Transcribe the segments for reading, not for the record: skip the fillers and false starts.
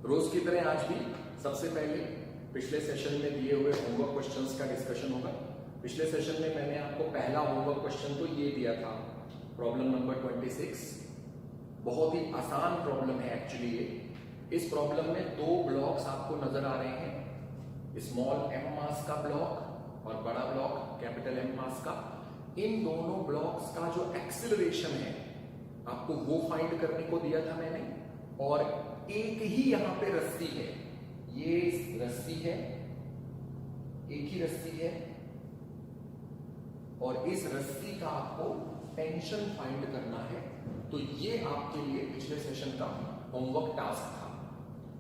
रोज की तरह आज भी सबसे पहले पिछले सेशन में दिए हुए होमवर्क क्वेश्चंस का डिस्कशन होगा। पिछले सेशन में मैंने आपको पहला होमवर्क क्वेश्चन तो ये दिया था, प्रॉब्लम नंबर 26। बहुत ही आसान प्रॉब्लम है एक्चुअली ये। इस प्रॉब्लम में दो ब्लॉक्स आपको नजर आ रहे हैं, स्मॉल एम मास का ब्लॉक और बड़ा ब्लॉक कैपिटल एम मास का। इन दोनों ब्लॉक्स का जो एक्सिलरेशन है आपको वो फाइंड करने को दिया था मैंने, और एक ही यहां पे रस्सी है, ये रस्सी है, एक ही रस्सी है, और इस रस्सी का आपको टेंशन फाइंड करना है। तो ये आपके लिए पिछले सेशन का होमवर्क टास्क था।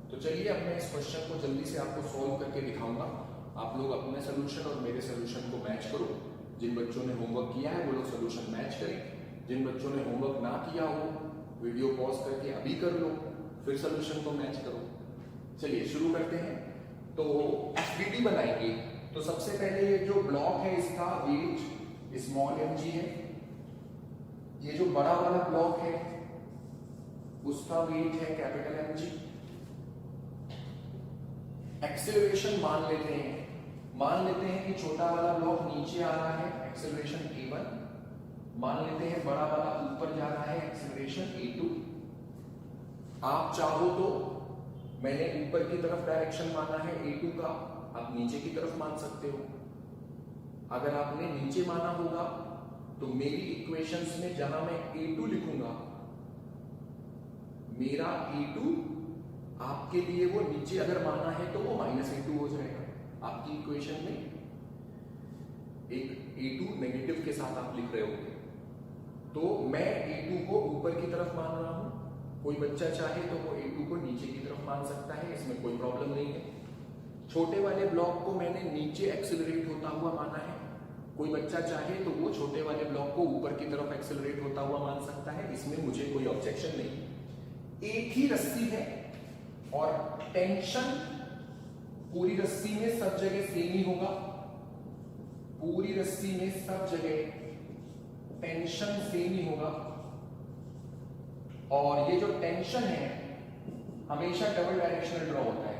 तो चलिए अब मैं इस क्वेश्चन को जल्दी से आपको सॉल्व करके दिखाऊंगा। आप लोग अपने सोल्यूशन और मेरे सोल्यूशन को मैच करो। जिन बच्चों ने होमवर्क किया है वो लोग सोल्यूशन मैच करें, जिन बच्चों ने होमवर्क ना किया हो वीडियो पॉज करके अभी कर लो, फिर सोल्यूशन को मैच करो। चलिए शुरू करते हैं। तो एफबीडी बनाएंगे। तो सबसे पहले ये जो ब्लॉक है इसका वेट स्मॉल एम जी है, ये जो बड़ा वाला ब्लॉक है उसका वेट है कैपिटल एम जी। एक्सेलरेशन मान लेते हैं कि छोटा वाला ब्लॉक नीचे आ रहा है, एक्सेलरेशन a1। मान लेते हैं बड़ा वाला ऊपर जा रहा है, एक्सेलरेशन a2। आप चाहो तो मैंने ऊपर की तरफ डायरेक्शन माना है a2 का, आप नीचे की तरफ मान सकते हो। अगर आपने नीचे माना होगा तो मेरी इक्वेशंस में जहां मैं a2 लिखूंगा, मेरा a2 आपके लिए वो नीचे अगर माना है तो वो -a2 हो जाएगा। आपकी इक्वेशन में एक a2 नेगेटिव के साथ आप लिख रहे होगे, तो मैं a2 को ऊपर की तरफ मान रहा हूं। कोई बच्चा चाहे तो वो a2 को नीचे की तरफ मान सकता है, इसमें कोई प्रॉब्लम नहीं है। छोटे वाले ब्लॉक को मैंने नीचे एक्सेलरेट होता हुआ माना है, कोई बच्चा चाहे तो वो छोटे वाले ब्लॉक को ऊपर की तरफ एक्सेलरेट होता हुआ मान सकता है, इसमें मुझे कोई ऑब्जेक्शन नहीं। एक ही रस्सी है और टेंशन पूरी रस्सी में सब जगह सेम ही होगा, पूरी रस्सी में सब जगह टेंशन सेम ही होगा। और ये जो टेंशन है हमेशा डबल डायरेक्शनल ड्रॉ होता है।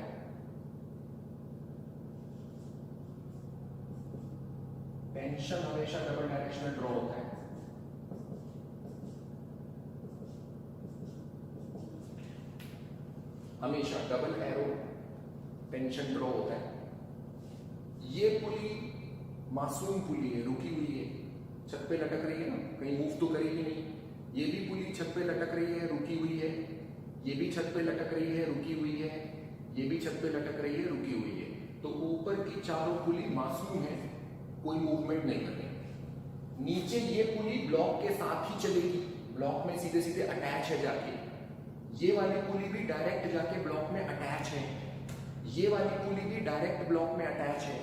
टेंशन हमेशा डबल डायरेक्शनल ड्रॉ होता है। हमेशा डबल एरो टेंशन ड्रॉ होता है। ये पुली मासूम पुली है, रुकी हुई है, छत पे लटक रही है ना, कहीं मूव तो करेगी नहीं। ये भी पुली छत पे लटक रही है, रुकी हुई है, ये भी छत पे लटक रही है, रुकी हुई है, ये भी छत पे लटक रही है, रुकी हुई है। तो ऊपर की चारों पुली मासूम है, कोई मूवमेंट नहीं कर रही। नीचे ये पुली ब्लॉक के साथ ही चलेगी, ब्लॉक में सीधे सीधे अटैच है जाके। ये वाली पुली भी डायरेक्ट जाके ब्लॉक में अटैच है, ये वाली पुली भी डायरेक्ट ब्लॉक में अटैच है।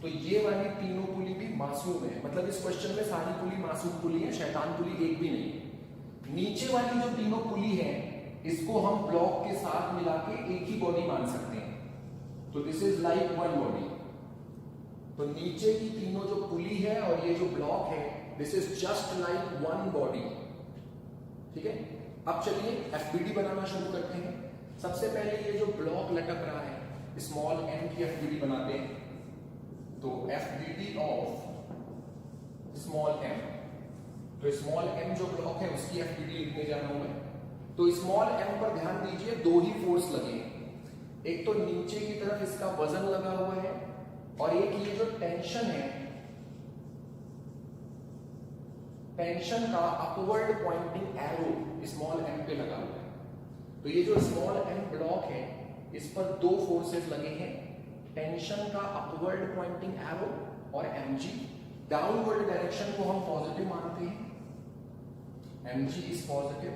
तो ये वाली तीनों पुली भी मासूम है। मतलब इस क्वेश्चन में सारी पुली मासूम पुली है, शैतान पुली एक भी नहीं। नीचे वाली जो तीनों पुली है इसको हम ब्लॉक के साथ मिला के एक ही बॉडी मान सकते हैं। तो this is like one body. तो नीचे की तीनों जो पुली है और ये जो ब्लॉक है, this is just like one body. ठीक है, अब चलिए एफबीडी बनाना शुरू करते हैं। सबसे पहले ये जो ब्लॉक लटक रहा है, स्मॉल एम की एफबीडी बनाते हैं। तो एफबीडी ऑफ स्मॉल एम, तो स्मॉल एम जो ब्लॉक है उसकी एफबीडी लिखने जा रहा हूं मैं। तो स्मॉल एम पर ध्यान दीजिए, दो ही फोर्स लगे हैं। एक तो नीचे की तरफ इसका वजन लगा हुआ है, और एक ये जो टेंशन है, टेंशन का upward pointing arrow small M पे लगा हुआ है। तो ये जो स्मॉल एम ब्लॉक है इस पर दो फोर्सेस लगे हैं, टेंशन का अपवर्ड पॉइंटिंग एरो और mg। डाउनवर्ड डायरेक्शन को हम पॉजिटिव मानते हैं, mg is positive,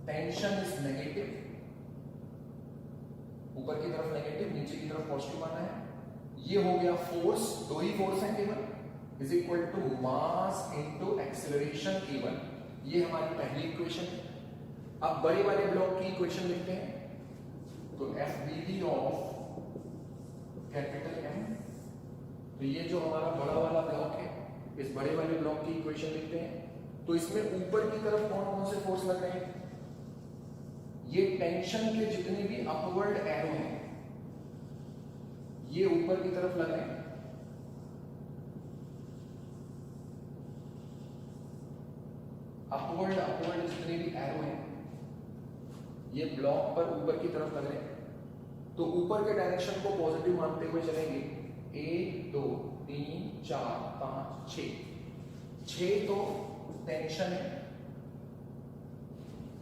tension is negative, ऊपर की तरफ नेगेटिव, नीचे की तरफ पॉजिटिव माना है। ये हो गया फोर्स, दो ही फोर्स है केवल, is equal to mass into acceleration a1। ये हमारी पहली इक्वेशन है। अब बड़े वाले ब्लॉक की इक्वेशन लिखते हैं। तो एफबीडी ऑफ कैपिटल एम, तो ये जो हमारा बड़ा वाला ब्लॉक है, इस बड़े वाले ब्लॉक की इक्वेशन लिखते हैं। तो इसमें ऊपर की तरफ कौन कौन से फोर्स लग रहे हैं? ये टेंशन के जितने भी अपवर्ड एरो हैं ये ऊपर की तरफ लग रहे हैं, अपवर्ड जितने भी एरो हैं ये ब्लॉक पर ऊपर की तरफ लग रहे हैं। तो ऊपर के डायरेक्शन को पॉजिटिव मानते हुए चलेंगे। 1 2 3 4 5 6 तो टेंशन है।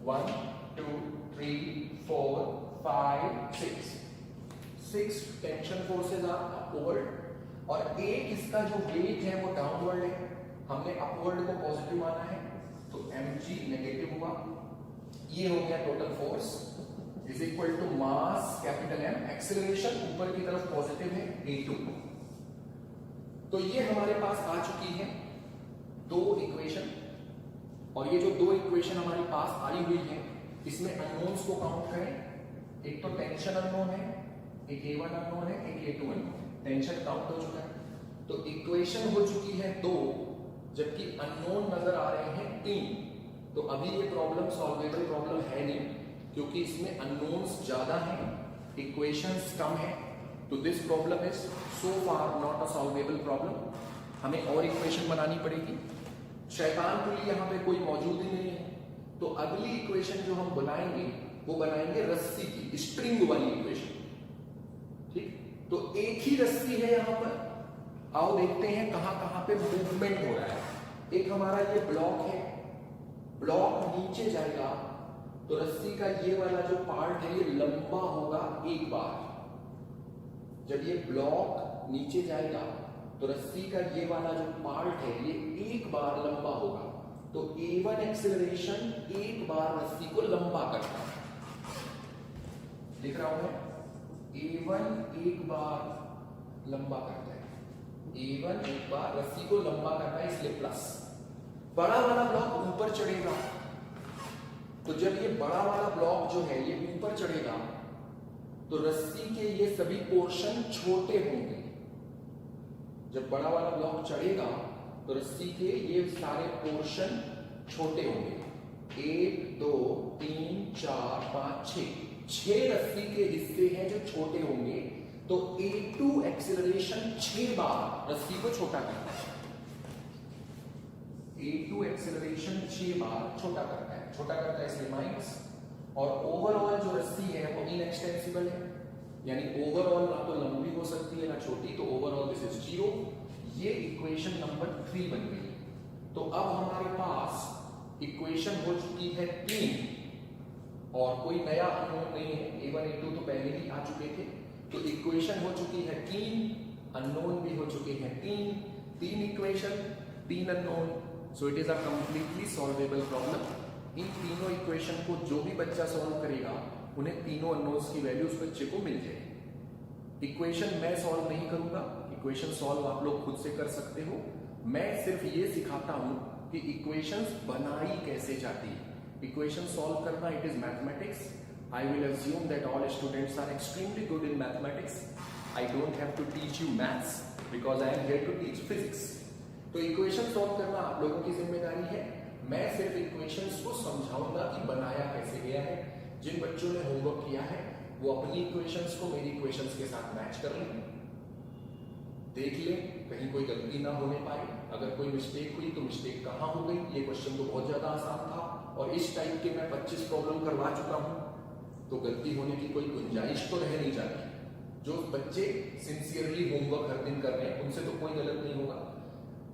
1 2 3 4 5 6 टेंशन फोर्सेस आर अपवर्ड और एक इसका जो वेट है वो डाउनवर्ड है। हमने अपवर्ड को पॉजिटिव माना है तो mg नेगेटिव हुआ। ये हो गया total force is equal to mass capital M, acceleration ऊपर की तरफ पॉजिटिव है a2। तो ये हमारे पास आ चुकी है दो इक्वेशन, और ये जो दो इक्वेशन हमारे पास आई हुई है इसमें अननोन्स को काउंट करें। एक तो टेंशन अननोन है, एक a1 अननोन है, एक a2 अननोन है। टेंशन काउंट हो चुका है तो इक्वेशन हो चुकी है 2, जबकि अननोन नजर आ रहे हैं 3। तो अभी ये प्रॉब्लम सॉल्वेबल प्रॉब्लम है नहीं, क्योंकि इसमें अननोन्स ज्यादा हैं, इक्वेशंस कम है। तो this problem is so far not a solvable problem. हमें और इक्वेशन बनानी पड़ेगी। शैतान पुली यहाँ पे कोई मौजूद ही नहीं है, तो अगली इक्वेशन जो हम बनाएंगे वो बनाएंगे रस्सी की, स्ट्रिंग वाली इक्वेशन। ठीक, तो एक ही रस्सी है यहाँ पर। आओ देखते हैं कहां कहां पे मूवमेंट हो रहा है। एक हमारा ये ब्लॉक है, ब्लॉक नीचे जाएगा तो रस्सी का ये वाला जो पार्ट है ये लंबा होगा एक बार। जब ये ब्लॉक नीचे जाएगा तो रस्सी का ये वाला जो पार्ट है ये एक बार लंबा होगा। तो a1 एक्सेलरेशन एक बार रस्सी को लंबा करता है। दिख रहा हूं a1 एक बार लंबा करता है, a1 एक बार रस्सी को लंबा करता है, इसलिए प्लस। बड़ा वाला ब्लॉक ऊपर चढ़ेगा, तो जब ये बड़ा वाला ब्लॉक जो है ये ऊपर चढ़ेगा तो रस्सी के ये सभी पोर्शन छोटे होंगे। जब बड़ा वाला ब्लॉक चढ़ेगा तो रस्सी के ये सारे पोर्शन छोटे होंगे। 1 2 3 4 5 6 रस्सी के हिस्से हैं जो छोटे होंगे। तो a2 एक्सेलरेशन 6 बार रस्सी को छोटा करता है। a2 एक्सेलरेशन 6 बार छोटा करता है इसलिए माइनस। और ओवरऑल जो रस्सी है वो इनएक्सटेंसिबल है, यानी ओवरऑल ना तो लंबी हो सकती है ना छोटी, तो ओवरऑल दिस इज 0। ये इक्वेशन नंबर 3 बन गई। तो अब हमारे पास इक्वेशन हो चुकी है 3 और कोई नया अननोन नहीं है। a1 a2 तो पहले ही आ चुके थे। तो इक्वेशन हो चुकी है 3, अननोन भी हो चुके हैं 3 equation 3 unknown. So it is a completely solvable problem. इन तीनों इक्वेशन को जो भी बच्चा सॉल्व करेगा उन्हें तीनों अननोन्स की वैल्यू उस बच्चे को मिल जाएगी। इक्वेशन मैं सॉल्व नहीं करूंगा, इक्वेशन सॉल्व आप लोग खुद से कर सकते हो। मैं सिर्फ ये सिखाता हूं कि इक्वेशंस बनाई कैसे जाती है। इक्वेशन सॉल्व करना it is mathematics. I will assume that all students are extremely good in mathematics. I don't have to teach you maths because I am here to teach physics. तो equation solve करना आप लोगों की जिम्मेदारी है। मैं सिर्फ इक्वेशंस को समझाऊंगा कि बनाया कैसे गया है। जिन बच्चों ने होमवर्क किया है वो अपनी इक्वेशंस को मेरी इक्वेशंस के साथ मैच कर लें, देख लें कहीं कोई गलती ना होने पाए। अगर कोई मिस्टेक हुई तो मिस्टेक कहाँ हो गई। ये क्वेश्चन तो बहुत ज्यादा आसान था और इस टाइप के मैं 25 प्रॉब्लम करवा चुका हूं, तो गलती होने की कोई गुंजाइश तो रह नहीं जाती। जो बच्चे सिंसियरली होमवर्क हर दिन कर रहे हैं उनसे तो कोई गलत नहीं होगा।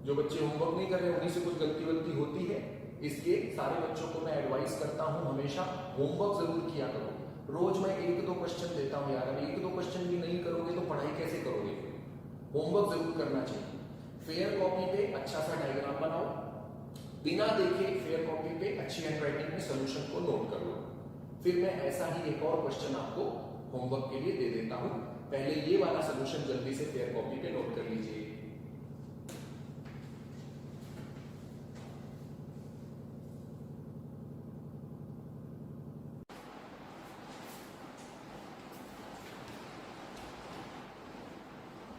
जो बच्चे होमवर्क नहीं कर रहे हैं उन्हीं से कुछ गलती होती है। इसलिए सारे बच्चों को मैं एडवाइस करता हूं हमेशा होमवर्क जरूर किया करो। रोज मैं 1-2 क्वेश्चन देता हूं यार, अगर 1-2 क्वेश्चन भी नहीं करोगे तो पढ़ाई कैसे करोगे। होमवर्क जरूर करना चाहिए। फेयर कॉपी पे अच्छा सा डायग्राम बनाओ, बिना देखे फेयर कॉपी पे अच्छी हैंडराइटिंग में सोल्यूशन को नोट कर लो। फिर मैं ऐसा ही एक और क्वेश्चन आपको होमवर्क के लिए दे देता हूं। पहले ये वाला सोल्यूशन जल्दी से फेयर कॉपी पे नोट कर लीजिए।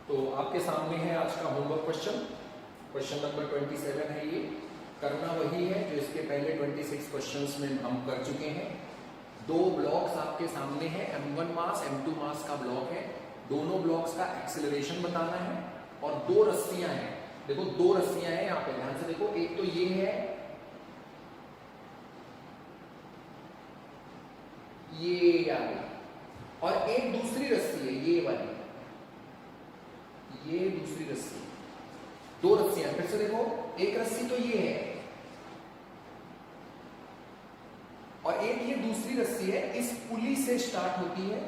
तो आपके सामने है आज का होमवर्क क्वेश्चन नंबर 27 है। ये करना वही है जो इसके पहले 26 क्वेश्चंस में हम कर चुके हैं। दो ब्लॉक्स आपके सामने हैं, m1 मास m2 मास का ब्लॉक है, दोनों ब्लॉक्स का एक्सेलरेशन बताना है और दो रस्सियां हैं। देखो दो रस्सियां हैं यहां पे, ध्यान से देखो, एक तो ये है, ये वाली, और एक दूसरी रस्सी है ये वाली, ये दूसरी रस्सी। दो रस्सियां, फिर से देखो, एक रस्सी तो ये है और एक ये दूसरी रस्सी है, इस पुली से स्टार्ट होती है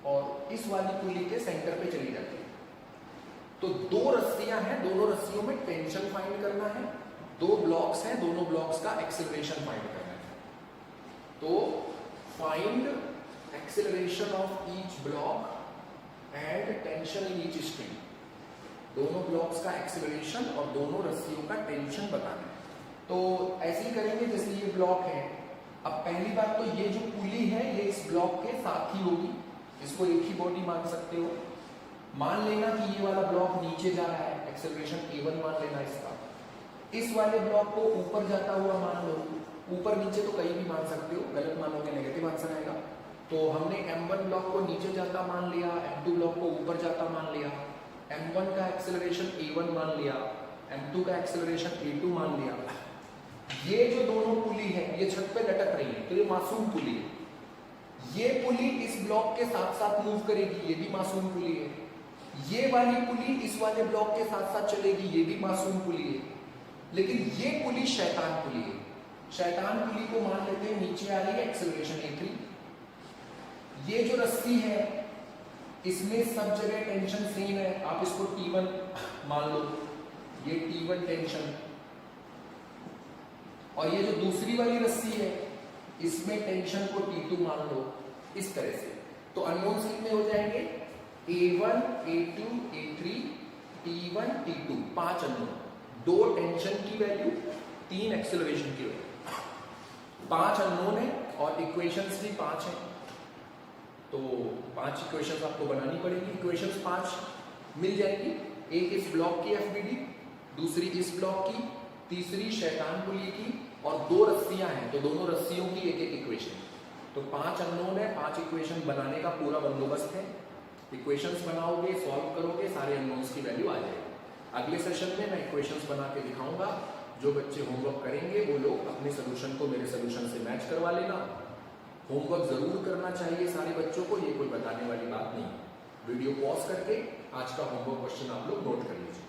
और इस वाली पुली के सेंटर पे चली जाती है। तो दो रस्सियां हैं, दोनों रस्सियों में टेंशन फाइंड करना है, दो ब्लॉक्स हैं, दोनों ब्लॉक्स का एक्सेलरेशन फाइंड करना है। तो find acceleration of each block and tension in each string. दोनों ब्लॉक्स का एक्सेलरेशन और दोनों रस्सियों का टेंशन बताना है। तो ऐसे ही करेंगे जैसे ये ब्लॉक है। अब पहली बात तो ये जो पुली है ये इस ब्लॉक के साथ ही होगी, इसको एक ही बॉडी मान सकते हो। मान लेना कि ये वाला ब्लॉक नीचे जा रहा है, एक्सेलरेशन a1 मान लेना इसका। इस वाले ब्लॉक को ऊपर जाता हुआ मान लो, ऊपर नीचे तो कहीं भी मान सकते हो, गलत मानोगे नेगेटिव आंसर आएगा। तो हमने m1 ब्लॉक को नीचे जाता मान लिया, m2 ब्लॉक को ऊपर जाता मान लिया, m1 का एक्सेलरेशन a1 मान लिया, m2 का एक्सेलरेशन a2 मान लिया। ये जो दोनों पुली है ये छत पे लटक रही है, तो ये मासूम पुली है। ये पुली इस ब्लॉक के साथ साथ मूव करेगी, ये भी मासूम पुली है। ये वाली पुली इस वाले ब्लॉक के साथ साथ चलेगी, ये भी मासूम पुली है। लेकिन ये पुली शैतान पुली है। शैतान पुली को मान लेते हैं नीचे आ रही है, एक्सेलरेशन a3। ये जो रस्सी है इसमें सब जगह टेंशन सेम है, आप इसको T1 मान लो, ये T1 टेंशन। और ये जो दूसरी वाली रस्सी है इसमें टेंशन को T2 मान लो, इस तरह से। तो अननोन्स कितने हो जाएंगे, A1, A2, A3, T1, T2, 5 unknown. 2 tension की वैल्यू, 3 एक्सेलरेशन की वैल्यू। 5 अननोन है और इक्वेशंस भी 5 हैं, तो 5 इक्वेशंस आपको बनानी पड़ेगी। इक्वेशंस 5 मिल जाएगी, एक इस ब्लॉक की FBD, दूसरी इस ब्लॉक की, तीसरी शैतान पुली की, और 2 रस्सियां हैं तो दोनों रस्सियों की एक एक इक्वेशन। तो 5 अननोन है, 5 इक्वेशन बनाने का पूरा बंदोबस्त है। इक्वेशंस बनाओगे, सॉल्व करोगे, सारे अननोन्स की वैल्यू आ जाएगी। अगले सेशन में मैं इक्वेशंस बना के दिखाऊंगा। जो बच्चे होमवर्क करेंगे वो लोग अपने सोल्यूशन को मेरे सोल्यूशन से मैच करवा लेना। होमवर्क जरूर करना चाहिए सारे बच्चों को, ये कोई बताने वाली बात नहीं है। वीडियो पॉज करके आज का होमवर्क क्वेश्चन आप लोग नोट कर लीजिए।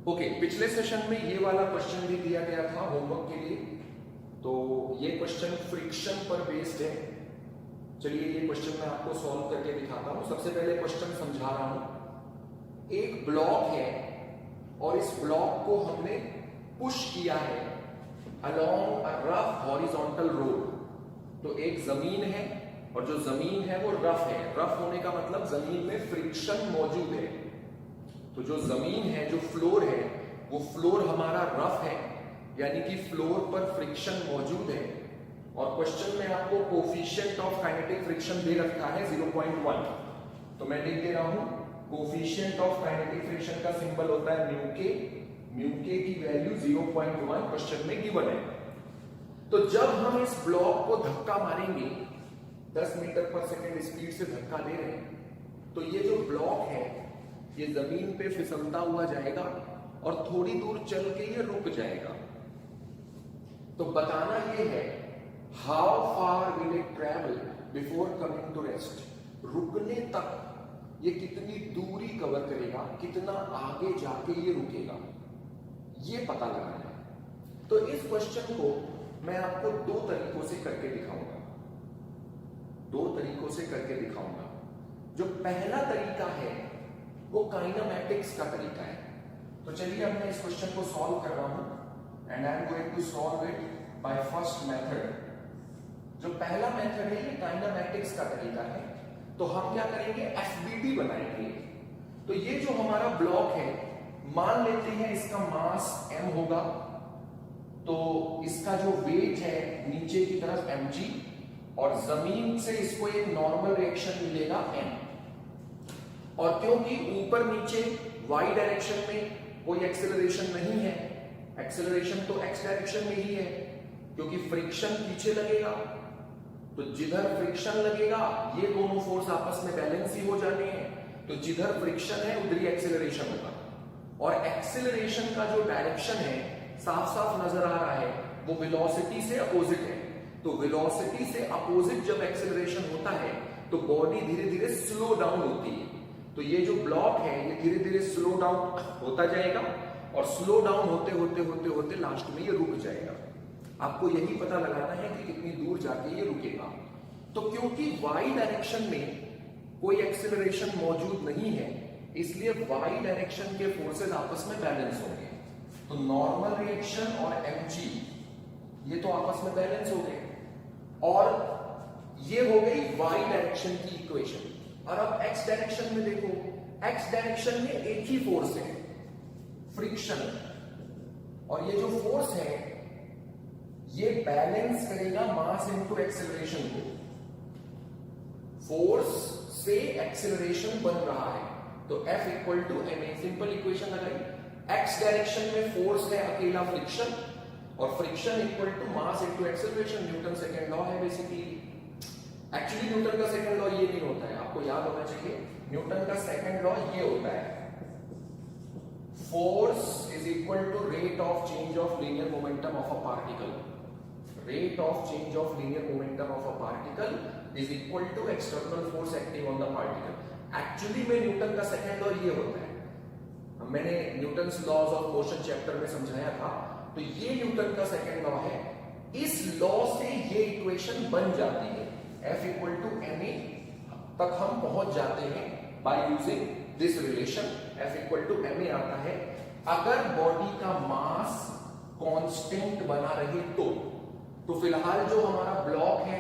ओके, पिछले सेशन में ये वाला क्वेश्चन भी दिया गया था होमवर्क के लिए। तो ये क्वेश्चन फ्रिक्शन पर बेस्ड है। चलिए ये क्वेश्चन मैं आपको सॉल्व करके दिखाता हूं। सबसे पहले क्वेश्चन समझा रहा हूं। एक ब्लॉक है और इस ब्लॉक को हमने पुश किया है along a rough horizontal road. तो एक जमीन है और जो जमीन है वो रफ है। रफ होने का मतलब जमीन में फ्रिक्शन मौजूद है। तो जो जमीन है, जो फ्लोर है, वो फ्लोर हमारा रफ है, यानी कि फ्लोर पर फ्रिक्शन मौजूद है। और क्वेश्चन में आपको कोफिशिएंट ऑफ काइनेटिक फ्रिक्शन दे रखा है 0.1। तो मैं लिख दे रहा हूं, कोफिशिएंट ऑफ काइनेटिक फ्रिक्शन का सिंबल होता है म्यू के। म्यू के की वैल्यू 0.1 क्वेश्चन में गिवन है। तो जब हम इस ब्लॉक को धक्का मारेंगे, 10 मीटर पर सेकेंड स्पीड से धक्का दे रहे हैं, तो ये जो ब्लॉक है ये जमीन पे फिसलता हुआ जाएगा और थोड़ी दूर चल के ये रुक जाएगा। तो बताना ये है, how far will it travel before coming to rest. रुकने तक ये कितनी दूरी कवर करेगा, कितना आगे जाके ये रुकेगा, ये पता लगाना है। तो इस क्वेश्चन को मैं आपको 2 तरीकों से करके दिखाऊंगा। 2 तरीकों से करके दिखाऊंगा। जो पहला तरीका है वो काइनेमैटिक्स का तरीका है। तो चलिए अब मैं इस क्वेश्चन को सॉल्व कर रहा हूं and I am going to solve it by first method. जो पहला मेथड है ये काइनेमैटिक्स का तरीका है। तो हम क्या करेंगे, FBD बनाएंगे। तो ये जो हमारा ब्लॉक है, मान लेते हैं इसका मास m होगा, तो इसका जो वेट है नीचे की तरफ mg, और जमीन से इसको एक नॉर्मल रिएक्शन मिलेगा m। और क्योंकि ऊपर नीचे y डायरेक्शन में कोई एक्सेलरेशन नहीं है, एक्सेलरेशन तो x डायरेक्शन में ही है, क्योंकि फ्रिक्शन पीछे लगेगा, तो जिधर फ्रिक्शन लगेगा ये दोनों फोर्स आपस में बैलेंस ही हो जाने हैं, तो जिधर फ्रिक्शन है उधर ही एक्सेलरेशन होगा। और एक्सेलरेशन का जो डायरेक्शन है साफ साफ नजर आ रहा है, वो वेलोसिटी से अपोजिट है। तो वेलोसिटी से अपोजिट जब एक्सेलरेशन होता है तो बॉडी धीरे धीरे स्लो डाउन होती है। तो ये जो ब्लॉक है ये धीरे धीरे स्लो डाउन होता जाएगा और स्लो डाउन होते होते होते होते लास्ट में ये रुक जाएगा। आपको यही पता लगाना है कि कितनी दूर जाके ये रुकेगा। तो क्योंकि y डायरेक्शन में कोई एक्सेलरेशन मौजूद नहीं है, इसलिए y डायरेक्शन के फोर्सेस आपस में बैलेंस होंगे। तो नॉर्मल रिएक्शन और mg ये तो आपस में बैलेंस हो गए और ये हो गई y डायरेक्शन की इक्वेशन। और अब x डायरेक्शन में देखो, x डायरेक्शन में एक ही फोर्स है, फ्रिक्शन, और ये जो फोर्स है ये बैलेंस करेगा मास इनटू एक्सेलरेशन को। फोर्स से एक्सेलरेशन बन रहा है तो F equal to ma, simple equation लगाई। x डायरेक्शन में फोर्स है अकेला फ्रिक्शन और friction equal to mass into acceleration. Newton second law है बेसिकली। एक्चुअली न्यूटन का सेकंड लॉ ये नहीं होता है, आपको याद होना चाहिए। न्यूटन का सेकंड लॉ ये होता है, force is equal to rate of change of linear momentum of a particle. Rate of change of linear momentum of a particle is equal to external force acting on the particle. Actually में Newton का second law ये होता है, मैंने Newton's laws of motion chapter में समझाया था। तो ये न्यूटन का सेकंड लॉ है। इस लॉ से ये इक्वेशन बन जाती है, F इक्वल टू ma तक हम पहुंच जाते हैं by using this relation. F equal to ma आता है अगर बॉडी का मास कांस्टेंट बना रहे तो फिलहाल जो हमारा ब्लॉक है,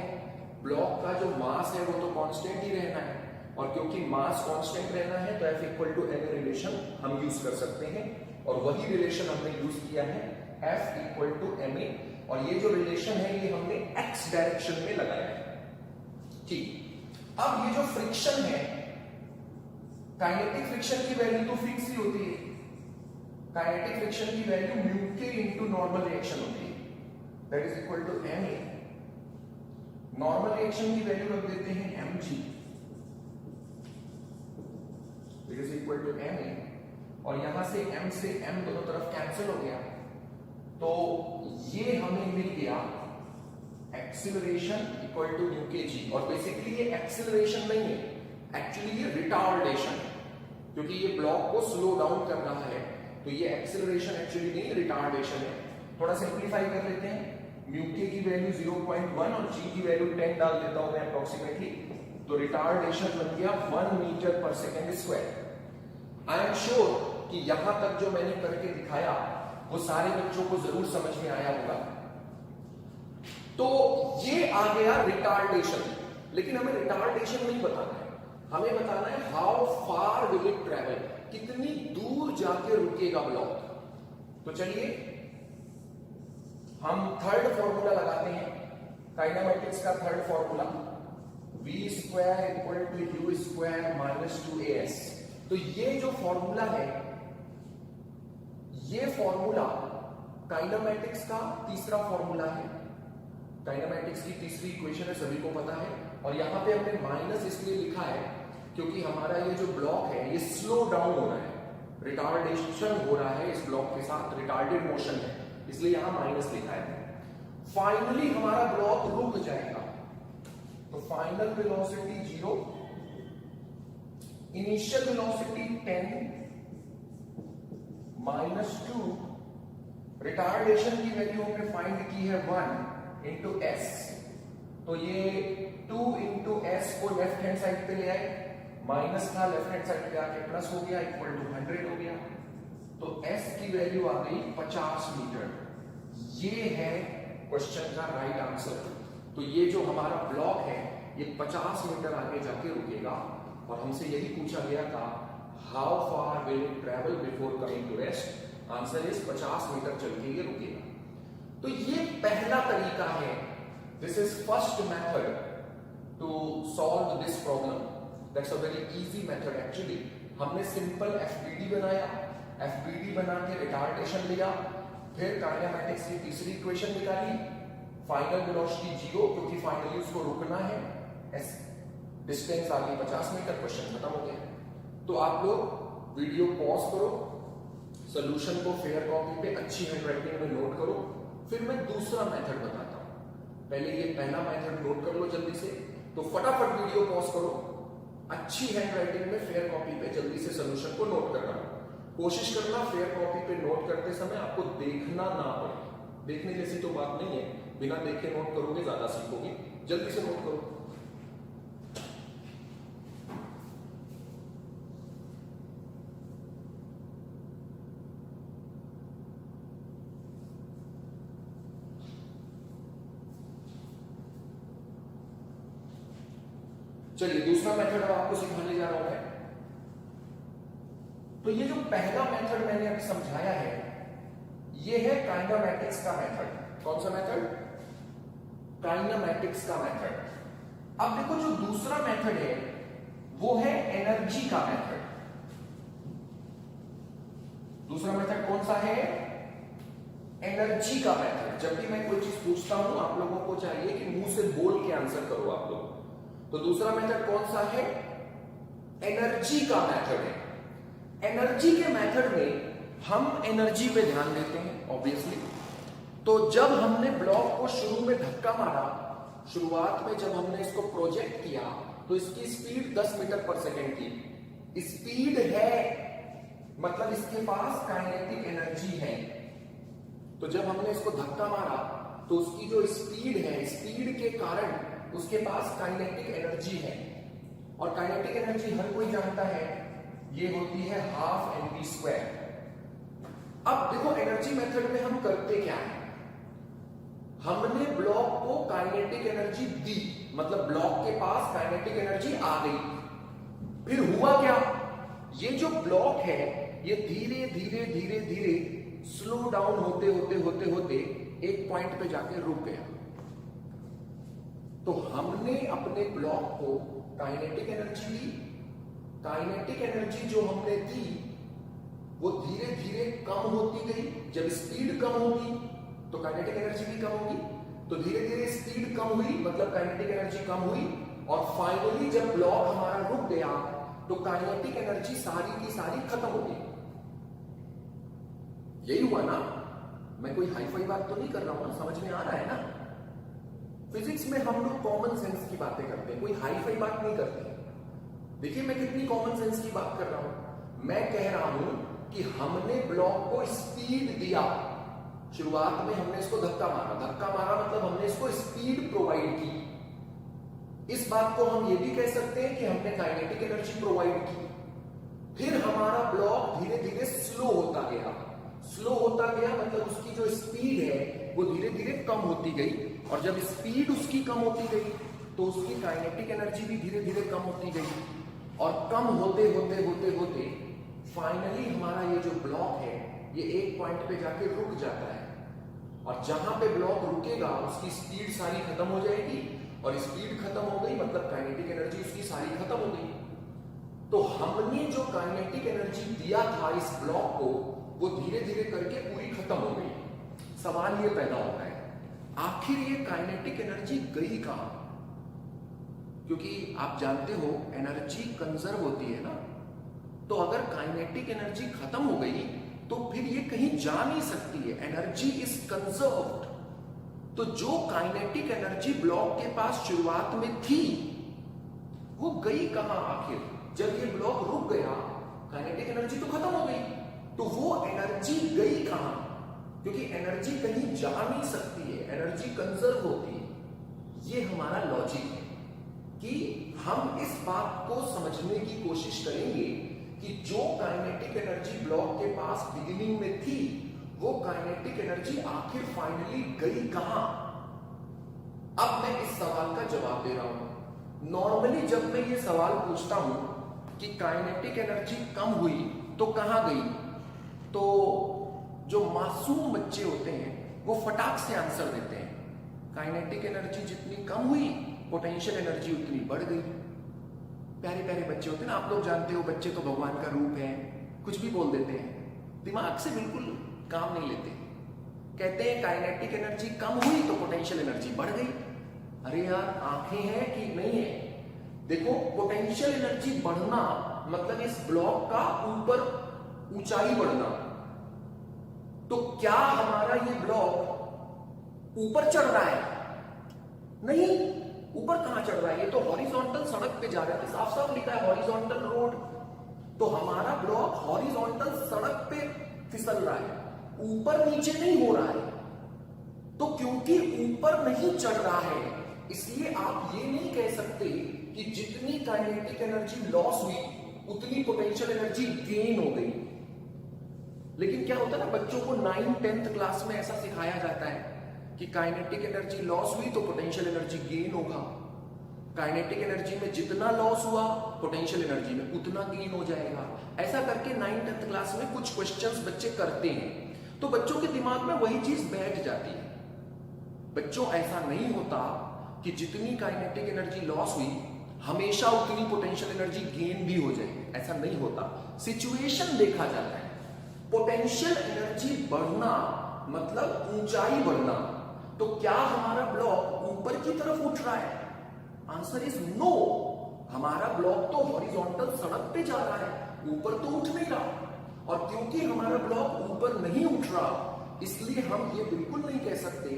ब्लॉक का जो मास है वो तो कांस्टेंट ही रहना है, और क्योंकि मास कांस्टेंट रहना है तो F equal to ma relation हम यूज कर सकते हैं, और वही रिलेशन हमने यूज किया है F इक्वल टू ma। और ये जो रिलेशन है ये हमने x डायरेक्शन में लगाया है। ठीक, अब ये जो फ्रिक्शन है, काइनेटिक फ्रिक्शन की वैल्यू तो फिक्स ही होती है। काइनेटिक फ्रिक्शन की value mu k into normal reaction होती है, that is equal to ma। Normal reaction की वैल्यू रख देते हैं mg, that is equal to ma, और यहां से m से m दोनों तरफ कैंसिल हो गया, तो ये हमें मिल गया एक्सीलरेशन इक्वल टू न्यू के जी। और बेसिकली ये एक्सीलरेशन नहीं है, एक्चुअली ये रिटार्डेशन है, क्योंकि ये ब्लॉक को स्लो डाउन कर रहा है। तो ये एक्सीलरेशन एक्चुअली नहीं, रिटार्डेशन है। थोड़ा सिंप्लीफाई कर लेते हैं, म्यू के की वैल्यू 0.1 और जी की वैल्यू 10 डाल देता हूं मैं अप्रोक्सीमेटली, तो रिटार्डेशन बन गया 1 मीटर पर second square. I am sure कि यहां तक जो मैंने करके दिखाया वो सारे बच्चों को जरूर समझ में आया होगा। तो ये आ गया रिटार्डेशन, लेकिन हमें रिटार्डेशन नहीं बताना है, हमें बताना है how far will it travel, कितनी दूर जाके रुकेगा ब्लॉक। तो चलिए हम थर्ड फॉर्मूला लगाते हैं, काइनेमैटिक्स का third formula, v square equal to u square minus 2as। तो ये जो फॉर्मूला है, ये फॉर्मूला काइनेमैटिक्स का तीसरा फॉर्मूला है। काइनेमैटिक्स की तीसरी इक्वेशन है, सभी को पता है। और यहां पे हमने माइनस इसलिए लिखा है क्योंकि हमारा ये जो ब्लॉक है ये स्लो डाउन हो रहा है, रिटार्डेशन हो रहा है इस ब्लॉक के साथ, रिटार्डेड मोशन है, इसलिए यहां माइनस लिखा है। फाइनली हमारा ब्लॉक रुक जाएगा, तो final velocity 0, initial velocity 10 -2, retardation की वैल्यू हमने फाइंड की है 1 इंटू एस, तो ये 2 इंटू एस को लेफ्ट हैंड साइड पे ले आए, माइनस था लेफ्ट हैंड साइड पे आके प्लस हो गया, इक्वल टू 100 हो गया। तो एस की वैल्यू आ गई 50 मीटर। ये है क्वेश्चन का राइट आंसर। तो ये जो हमारा ब्लॉक है ये 50 मीटर आगे जाके रुकेगा, और हमसे यही पूछा गया था how far will it travel before coming to rest. Answer is 50 metre चल के ये रुकेगा। तो ये पहला तरीका है, this is first method to solve this problem. That's a very easy method actually. हमने सिंपल एफबीडी बनाया, एफबीडी बना के रिटार्डेशन लिया, फिर काइनेमैटिक्स की तीसरी इक्वेशन निकाली, फाइनल वेलोसिटी 0 क्योंकि फाइनली उसको रुकना है, डिस्टेंस आ गई 50 मीटर, क्वेश्चन खत्म हो गया। तो आप लोग वीडियो पॉज करो, सॉल्यूशन को फेयर कॉपी पे अच्छी हैंडराइटिंग में नोट करो, फिर मैं दूसरा मेथड बताता हूं। पहले ये पहला मेथड नोट कर लो जल्दी से, तो फटाफट वीडियो पॉज करो, अच्छी हैंडराइटिंग में फेयर कॉपी पे जल्दी से सॉल्यूशन को नोट करना। कोशिश करना फेयर कॉपी पे नोट करते समय आपको देखना ना पड़े, देखने जैसी तो बात नहीं है, बिना देखे नोट करोगे ज्यादा सीखोगे। जल्दी से नोट करो। चलिए दूसरा मेथड अब आपको सिखाने जा रहा हूं मैं। तो ये जो पहला मेथड मैंने अभी समझाया है, ये है काइनेमैटिक्स का मेथड। कौन सा मेथड? काइनेमैटिक्स का मेथड। अब देखो जो दूसरा मेथड है वो है एनर्जी का मेथड। दूसरा मेथड कौन सा है? एनर्जी का मेथड। जब भी मैं कोई चीज पूछता हूं आप लोगों को चाहिए कि मुंह से बोल के आंसर करो आप लोग। तो दूसरा मेथड कौन सा है? एनर्जी का मेथड है। एनर्जी के मेथड में हम एनर्जी पे ध्यान देते हैं ऑब्वियसली। तो जब हमने ब्लॉक को शुरू में धक्का मारा, शुरुआत में जब हमने इसको प्रोजेक्ट किया तो इसकी स्पीड 10 मीटर पर सेकेंड की स्पीड है, मतलब इसके पास काइनेटिक एनर्जी है। तो जब हमने इसको धक्का मारा तो उसकी जो स्पीड है, स्पीड के कारण उसके पास काइनेटिक एनर्जी है। और काइनेटिक एनर्जी हर कोई जानता है, ये होती है 12 mv²। अब देखो एनर्जी मेथड में हम करते क्या है, हमने ब्लॉक को काइनेटिक एनर्जी दी, मतलब ब्लॉक के पास काइनेटिक एनर्जी आ गई। फिर हुआ क्या, ये जो ब्लॉक है ये धीरे धीरे धीरे धीरे स्लो डाउन होते होते होते होते एक पॉइंट पे जाके रुक गया। तो हमने अपने ब्लॉक को काइनेटिक एनर्जी दी, काइनेटिक एनर्जी जो हमने दी वो धीरे धीरे कम होती गई। जब स्पीड कम होगी तो काइनेटिक एनर्जी भी कम होगी, तो धीरे धीरे स्पीड कम हुई मतलब काइनेटिक एनर्जी कम हुई, और फाइनली जब ब्लॉक हमारा रुक गया तो काइनेटिक एनर्जी सारी की सारी खत्म हो गई। यही हुआ ना? मैं कोई हाई फाई बात तो नहीं कर रहा हूं ना, समझ में आ रहा है ना? फिजिक्स में हम लोग कॉमन सेंस की बातें करते हैं, कोई हाई फाई बात नहीं करते। देखिए मैं कितनी कॉमन सेंस की बात कर रहा हूं। मैं कह रहा हूं कि हमने ब्लॉक को स्पीड दिया, शुरुआत में हमने इसको धक्का मारा, धक्का मारा मतलब हमने इसको स्पीड प्रोवाइड की। इस बात को हम ये भी कह सकते हैं कि हमने काइनेटिक एनर्जी प्रोवाइड की। फिर हमारा ब्लॉक धीरे धीरे स्लो होता गया, स्लो होता गया मतलब उसकी जो स्पीड है वो धीरे धीरे कम होती गई, और जब स्पीड उसकी कम होती गई तो उसकी काइनेटिक एनर्जी भी धीरे धीरे कम होती गई, और कम होते होते होते होते फाइनली हमारा ये जो ब्लॉक है ये एक पॉइंट पे जाके रुक जाता है। और जहां पे ब्लॉक रुकेगा उसकी स्पीड सारी खत्म हो जाएगी, और स्पीड खत्म हो गई मतलब काइनेटिक एनर्जी उसकी सारी खत्म हो गई। तो हमने जो काइनेटिक एनर्जी दिया था इस ब्लॉक को वो धीरे धीरे करके पूरी खत्म हो गई। सवाल ये पैदा होता है आखिर ये काइनेटिक एनर्जी गई कहां? क्योंकि आप जानते हो एनर्जी कंजर्व होती है ना, तो अगर काइनेटिक एनर्जी खत्म हो गई तो फिर ये कहीं जा नहीं सकती है, एनर्जी इज कंजर्व्ड। तो जो काइनेटिक एनर्जी ब्लॉक के पास शुरुआत में थी वो गई कहां आखिर? जब ये ब्लॉक रुक गया काइनेटिक एनर्जी तो खत्म हो गई, तो वो एनर्जी गई कहां? क्योंकि एनर्जी कहीं जा नहीं सकती है, एनर्जी कंजर्व होती है। ये हमारा लॉजिक है कि हम इस बात को समझने की कोशिश करेंगे कि जो काइनेटिक एनर्जी ब्लॉक के पास बिगिनिंग में थी वो काइनेटिक एनर्जी आखिर फाइनली गई कहां? अब मैं इस सवाल का जवाब दे रहा हूं। नॉर्मली जब मैं ये सवाल पूछता हूं कि काइनेटिक एनर्जी कम हुई तो कहां गई, तो जो मासूम बच्चे होते हैं वो फटाक से आंसर देते हैं काइनेटिक एनर्जी जितनी कम हुई पोटेंशियल एनर्जी उतनी बढ़ गई। प्यारे प्यारे बच्चे होते हैं ना, आप लोग जानते हो बच्चे तो भगवान का रूप है, कुछ भी बोल देते हैं, दिमाग से बिल्कुल काम नहीं लेते। कहते हैं काइनेटिक एनर्जी कम हुई तो पोटेंशियल एनर्जी बढ़ गई। अरे यार आंखें हैं कि नहीं है? देखो पोटेंशियल एनर्जी बढ़ना मतलब इस ब्लॉक का ऊपर ऊंचाई बढ़ना। तो क्या हमारा ये ब्लॉक ऊपर चढ़ रहा है? नहीं, ऊपर कहां चढ़ रहा है? ये तो हॉरिजॉन्टल सड़क पे जा रहा है, साफ साफ लिखा है हॉरिजॉन्टल रोड। तो हमारा ब्लॉक हॉरिजॉन्टल सड़क पे फिसल रहा है, ऊपर नीचे नहीं हो रहा है। तो क्योंकि ऊपर नहीं चढ़ रहा है इसलिए आप ये नहीं कह सकते कि जितनी काइनेटिक एनर्जी लॉस हुई उतनी पोटेंशियल एनर्जी गेन हो गई। लेकिन क्या होता है ना, बच्चों को 9th-10th क्लास में ऐसा सिखाया जाता है कि काइनेटिक एनर्जी लॉस हुई तो पोटेंशियल एनर्जी गेन होगा। काइनेटिक एनर्जी में जितना लॉस हुआ पोटेंशियल एनर्जी में उतना गेन हो जाएगा। ऐसा करके 9th-10th क्लास में कुछ क्वेश्चंस बच्चे करते हैं, तो बच्चों के दिमाग में वही चीज बैठ जाती है। बच्चों ऐसा नहीं होता कि जितनी काइनेटिक एनर्जी लॉस हुई हमेशा उतनी पोटेंशियल एनर्जी गेन भी हो जाए, ऐसा नहीं होता। सिचुएशन देखा जाता है। पोटेंशियल एनर्जी बढ़ना मतलब ऊंचाई बढ़ना। तो क्या हमारा ब्लॉक ऊपर की तरफ उठ रहा है? Answer is no. हमारा ब्लॉक तो हॉरिजॉन्टल सड़क पे जा रहा है, ऊपर तो उठ नहीं रहा। और क्योंकि हमारा ब्लॉक ऊपर नहीं उठ रहा इसलिए हम ये बिल्कुल नहीं कह सकते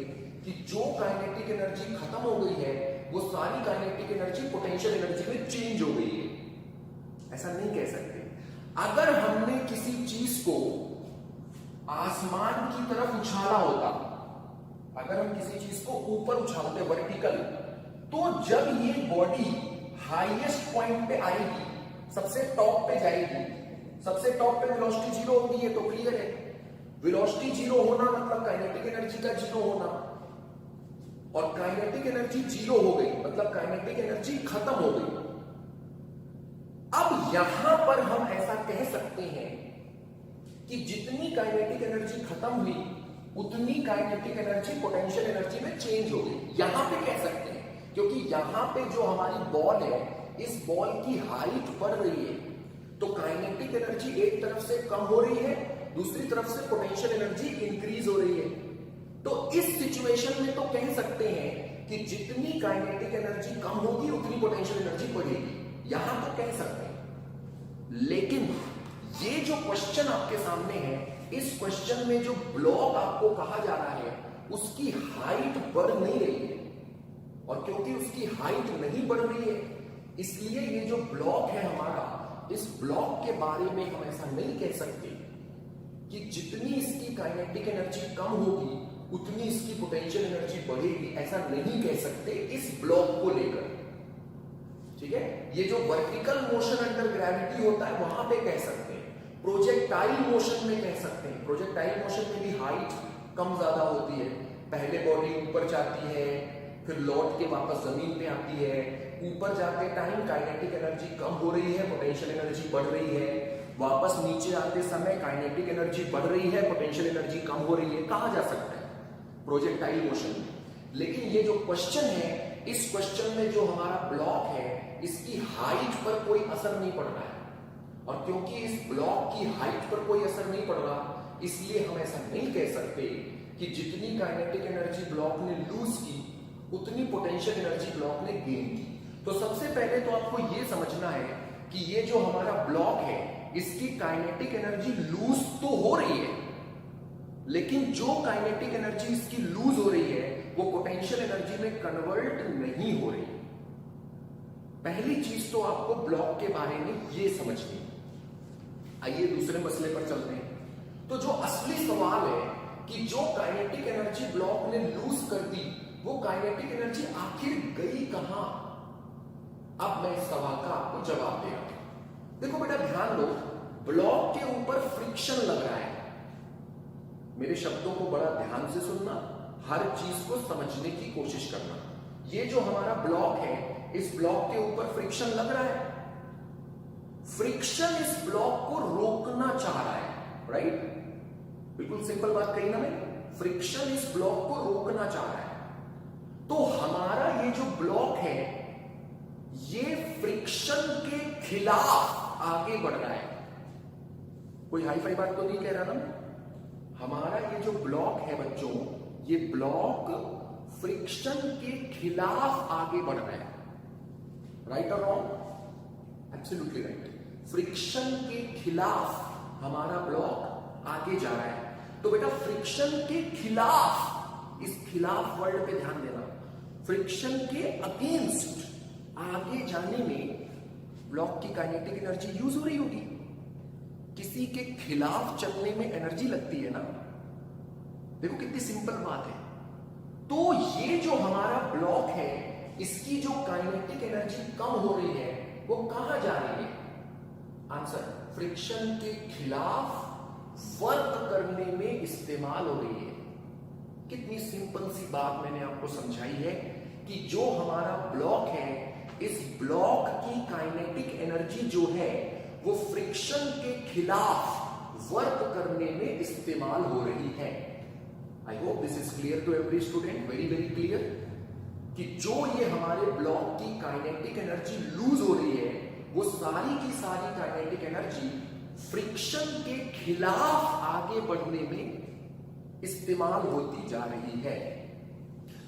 कि जो काइनेटिक एनर्जी खत्म हो गई है वो सारी काइनेटिक एनर्जी पोटेंशियल एनर्जी में चेंज हो गई है। ऐसा नहीं कह सकते। अगर हमने किसी चीज को आसमान की तरफ उछाला होता, अगर हम किसी चीज को ऊपर उछालते वर्टिकल, तो जब ये बॉडी हाईएस्ट पॉइंट पे आएगी, सबसे टॉप पे जाएगी, सबसे टॉप पे वेलोसिटी जीरो होगी, ये तो क्लियर है। वेलोसिटी जीरो होना मतलब काइनेटिक एनर्जी का जीरो होना, और काइनेटिक एनर्जी जीरो हो गई मतलब काइनेटिक एनर्जी खत्म हो गई। अब यहां पर हम ऐसा कह सकते हैं कि जितनी काइनेटिक एनर्जी खत्म हुई उतनी काइनेटिक एनर्जी पोटेंशियल एनर्जी में चेंज हो गई। यहां पे कह सकते हैं क्योंकि यहां पे जो हमारी बॉल है, इस बॉल की हाइट बढ़ रही है, तो काइनेटिक एनर्जी एक तरफ से कम हो रही है, दूसरी तरफ से पोटेंशियल एनर्जी इंक्रीज हो रही है। तो इस सिचुएशन में तो कह सकते हैं कि जितनी काइनेटिक एनर्जी कम होगी उतनी पोटेंशियल एनर्जी बढ़ेगी, यहां तो कह सकते हैं। लेकिन ये जो क्वेश्चन आपके सामने है, इस क्वेश्चन में जो ब्लॉक आपको कहा जा रहा है उसकी हाइट बढ़ नहीं रही है, और क्योंकि उसकी हाइट नहीं बढ़ रही है इसलिए ये जो ब्लॉक है हमारा, इस ब्लॉक के बारे में हम ऐसा नहीं कह सकते कि जितनी इसकी काइनेटिक एनर्जी कम होगी उतनी इसकी पोटेंशियल एनर्जी बढ़ेगी, ऐसा नहीं कह सकते इस ब्लॉक को लेकर। ठीक है, ये जो वर्टिकल मोशन अंडर ग्रेविटी होता है वहां पे कह सकते हैं, प्रोजेक्टाइल मोशन में कह सकते हैं। प्रोजेक्टाइल मोशन में भी हाइट कम ज्यादा होती है, पहले बॉडी ऊपर जाती है, फिर लौट के वापस जमीन पे आती है, ऊपर जाते टाइम काइनेटिक एनर्जी कम हो रही है, पोटेंशियल एनर्जी बढ़ रही है, वापस नीचे आते समय काइनेटिक एनर्जी बढ़ रही है, पोटेंशियल एनर्जी कम हो रही है, कहा जा सकता है प्रोजेक्टाइल मोशन। लेकिन ये जो क्वेश्चन है, इस क्वेश्चन में जो हमारा ब्लॉक है इसकी हाइट पर कोई असर नहीं पड़ रहा है, और क्योंकि इस ब्लॉक की हाइट पर कोई असर नहीं पड़ रहा इसलिए हम ऐसा नहीं कह सकते कि जितनी काइनेटिक एनर्जी ब्लॉक ने लूज की उतनी पोटेंशियल एनर्जी ब्लॉक ने गेन की। तो सबसे पहले तो आपको यह समझना है कि ये जो हमारा ब्लॉक है इसकी काइनेटिक एनर्जी लूज तो हो रही है, लेकिन जो काइनेटिक एनर्जी इसकी लूज हो रही है वो पोटेंशियल एनर्जी में कन्वर्ट नहीं हो रही। पहली चीज तो आपको ब्लॉक के बारे में ये समझनी। आइए दूसरे मसले पर चलते हैं। तो जो असली सवाल है कि जो काइनेटिक एनर्जी ब्लॉक ने लूज कर दी वो काइनेटिक एनर्जी आखिर गई कहां? अब मैं इस सवाल का आपको जवाब दे रहा हूं। देखो बेटा ध्यान दो, ब्लॉक के ऊपर फ्रिक्शन लग रहा है। मेरे शब्दों को बड़ा ध्यान से सुनना, हर चीज को समझने की कोशिश करना। ये जो हमारा ब्लॉक है, इस ब्लॉक के ऊपर फ्रिक्शन लग रहा है। फ्रिक्शन इस ब्लॉक को रोकना चाह रहा है, राइट? बिल्कुल सिंपल बात कही ना मैंने, फ्रिक्शन इस ब्लॉक को रोकना चाह रहा है। तो हमारा ये जो ब्लॉक है ये फ्रिक्शन के खिलाफ आगे बढ़ रहा है। कोई हाई फाई बात तो नहीं कह रहा ना। हमारा ये जो ब्लॉक है बच्चों, ये ब्लॉक फ्रिक्शन के खिलाफ आगे बढ़ रहा है। राइट और रॉन्ग? Absolutely right. फ्रिक्शन के खिलाफ हमारा ब्लॉक आगे जा रहा है। तो बेटा फ्रिक्शन के खिलाफ, इस खिलाफ वर्ड पे ध्यान देना, फ्रिक्शन के अगेंस्ट आगे जाने में ब्लॉक की काइनेटिक एनर्जी यूज हो रही होगी। किसी के खिलाफ चलने में एनर्जी लगती है ना। देखो कितनी सिंपल बात है। तो ये जो हमारा ब्लॉक है, इसकी जो काइनेटिक एनर्जी कम हो रही है, वो कहां जा रही है? आंसर, फ्रिक्शन के खिलाफ वर्क करने में इस्तेमाल हो रही है। कितनी सिंपल सी बात मैंने आपको समझाई है कि जो हमारा ब्लॉक है, इस ब्लॉक की काइनेटिक एनर्जी जो है वो फ्रिक्शन के खिलाफ वर्क करने में इस्तेमाल हो रही है। I hope this is clear to every student, very very clear, कि जो ये हमारे ब्लॉक की काइनेटिक एनर्जी लूज हो रही है, वो सारी की सारी काइनेटिक एनर्जी फ्रिक्शन के खिलाफ आगे बढ़ने में इस्तेमाल होती जा रही है।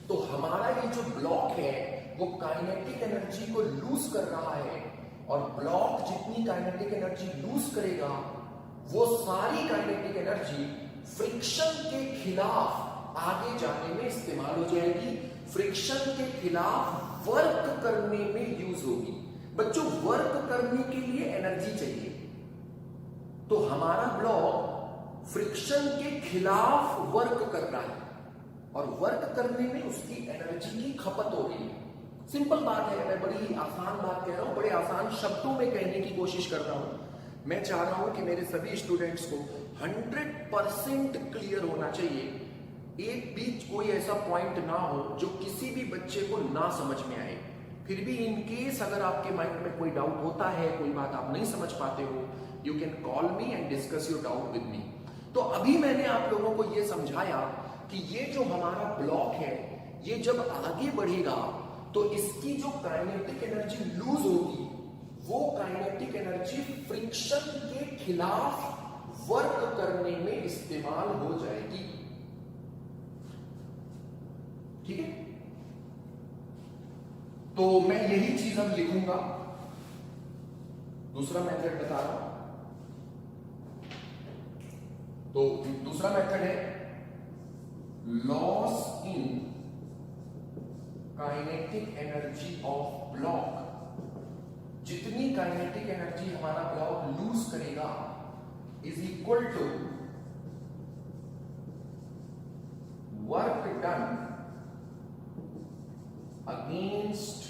तो हमारा ये जो ब्लॉक है वो काइनेटिक एनर्जी को लूज कर रहा है, और ब्लॉक जितनी काइनेटिक एनर्जी लूज करेगा, वो सारी काइनेटिक एनर्जी फ्रिक्शन के खिलाफ आगे जाने में इस्तेमाल हो जाएगी, फ्रिक्शन के खिलाफ वर्क करने में यूज होगी। बच्चों, वर्क करने के लिए एनर्जी चाहिए, तो हमारा ब्लॉक फ्रिक्शन के खिलाफ वर्क कर रहा है, और वर्क करने में उसकी एनर्जी की खपत हो रही है। सिंपल बात है, मैं बड़ी आसान बात कह रहा हूं, बड़े आसान शब्दों में कहने की कोशिश कर रहा हूं। मैं चाह रहा हूं कि मेरे सभी स्टूडेंट्स को 100% क्लियर होना चाहिए। एक भी कोई ऐसा पॉइंट ना हो जो किसी भी बच्चे को ना समझ में आए। फिर भी इन केस अगर आपके माइंड में कोई डाउट होता है, कोई बात आप नहीं समझ पाते हो, you can call me and discuss your doubt with me. तो अभी मैंने आप लोगों को यह समझाया कि ये जो हमारा ब्लॉक है, ये जब आगे बढ़ेगा तो इसकी जो काइनेटिक एनर्जी लूज होगी, वो काइनेटिक एनर्जी फ्रिक्शन के खिलाफ वर्क करने में इस्तेमाल हो जाएगी। ठीक है? तो मैं यही चीज अब लिखूंगा। दूसरा मेथड बता रहा हूं। तो दूसरा मेथड है loss in kinetic energy of block. जितनी काइनेटिक एनर्जी हमारा ब्लॉक लूज करेगा is equal to work done against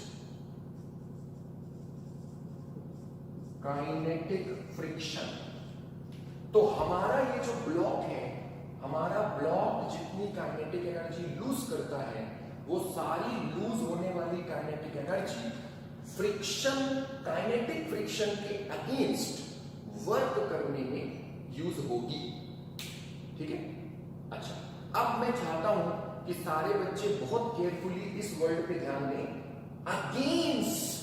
kinetic friction. तो हमारा ये जो ब्लॉक है, हमारा ब्लॉक जितनी काइनेटिक एनर्जी लूज करता है, वो सारी लूज होने वाली kinetic energy friction, kinetic friction के अगेंस्ट वर्क करने में यूज होगी। ठीक है? अच्छा, अब मैं चाहता हूं कि सारे बच्चे बहुत केयरफुली इस वर्ड पे ध्यान दें, अगेंस्ट।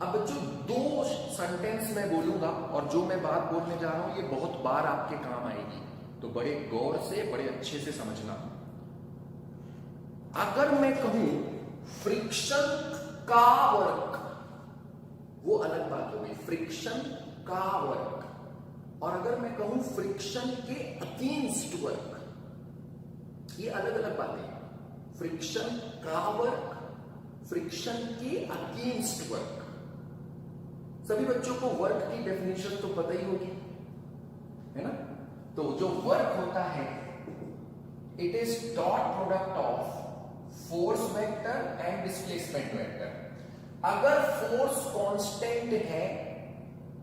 अब बच्चों दो सेंटेंस मैं बोलूंगा, और जो मैं बात बोलने जा रहा हूं ये बहुत बार आपके काम आएगी, तो बड़े गौर से, बड़े अच्छे से समझना। अगर मैं कहूं फ्रिक्शन का वर्क, वो अलग बात हो गई, फ्रिक्शन का वर्क। और अगर मैं कहूं फ्रिक्शन के अगेंस्ट वर्क, ये अलग अलग बातें। फ्रिक्शन का वर्क, फ्रिक्शन के अगेंस्ट वर्क। सभी बच्चों को वर्क की डेफिनेशन तो पता ही होगी, है ना? तो जो वर्क होता है, it is dot product of force vector and displacement vector. अगर फोर्स कांस्टेंट है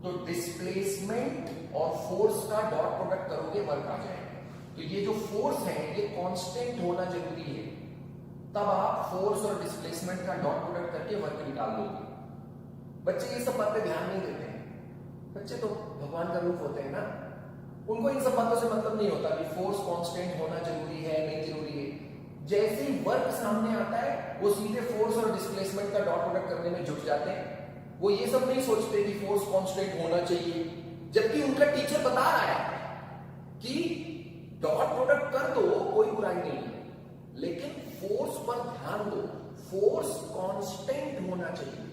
तो डिस्प्लेसमेंट और फोर्स का डॉट प्रोडक्ट करोगे, वर्क आ जाएगा। तो ये जो फोर्स है ये कांस्टेंट होना जरूरी है, तब आप फोर्स और डिस्प्लेसमेंट का डॉट प्रोडक्ट करके वर्क निकाल दोगे। बच्चे ये सब बातें ध्यान नहीं देते हैं। बच्चे तो भगवान का रूप होते हैं ना, उनको इन सब बातों से मतलब नहीं होता कि फोर्स कांस्टेंट होना जरूरी है, नहीं जरूरी है। जैसे ही वर्क सामने आता है वो सीधे फोर्स और डिस्प्लेसमेंट का डॉट प्रोडक्ट करने में झुक जाते हैं। वो ये सब नहीं सोचते कि फोर्स कांस्टेंट होना चाहिए, जबकि उनका टीचर बता रहा है कि डॉट प्रोडक्ट कर दो, कोई बुराई नहीं है, लेकिन फोर्स पर ध्यान दो, फोर्स कांस्टेंट होना चाहिए,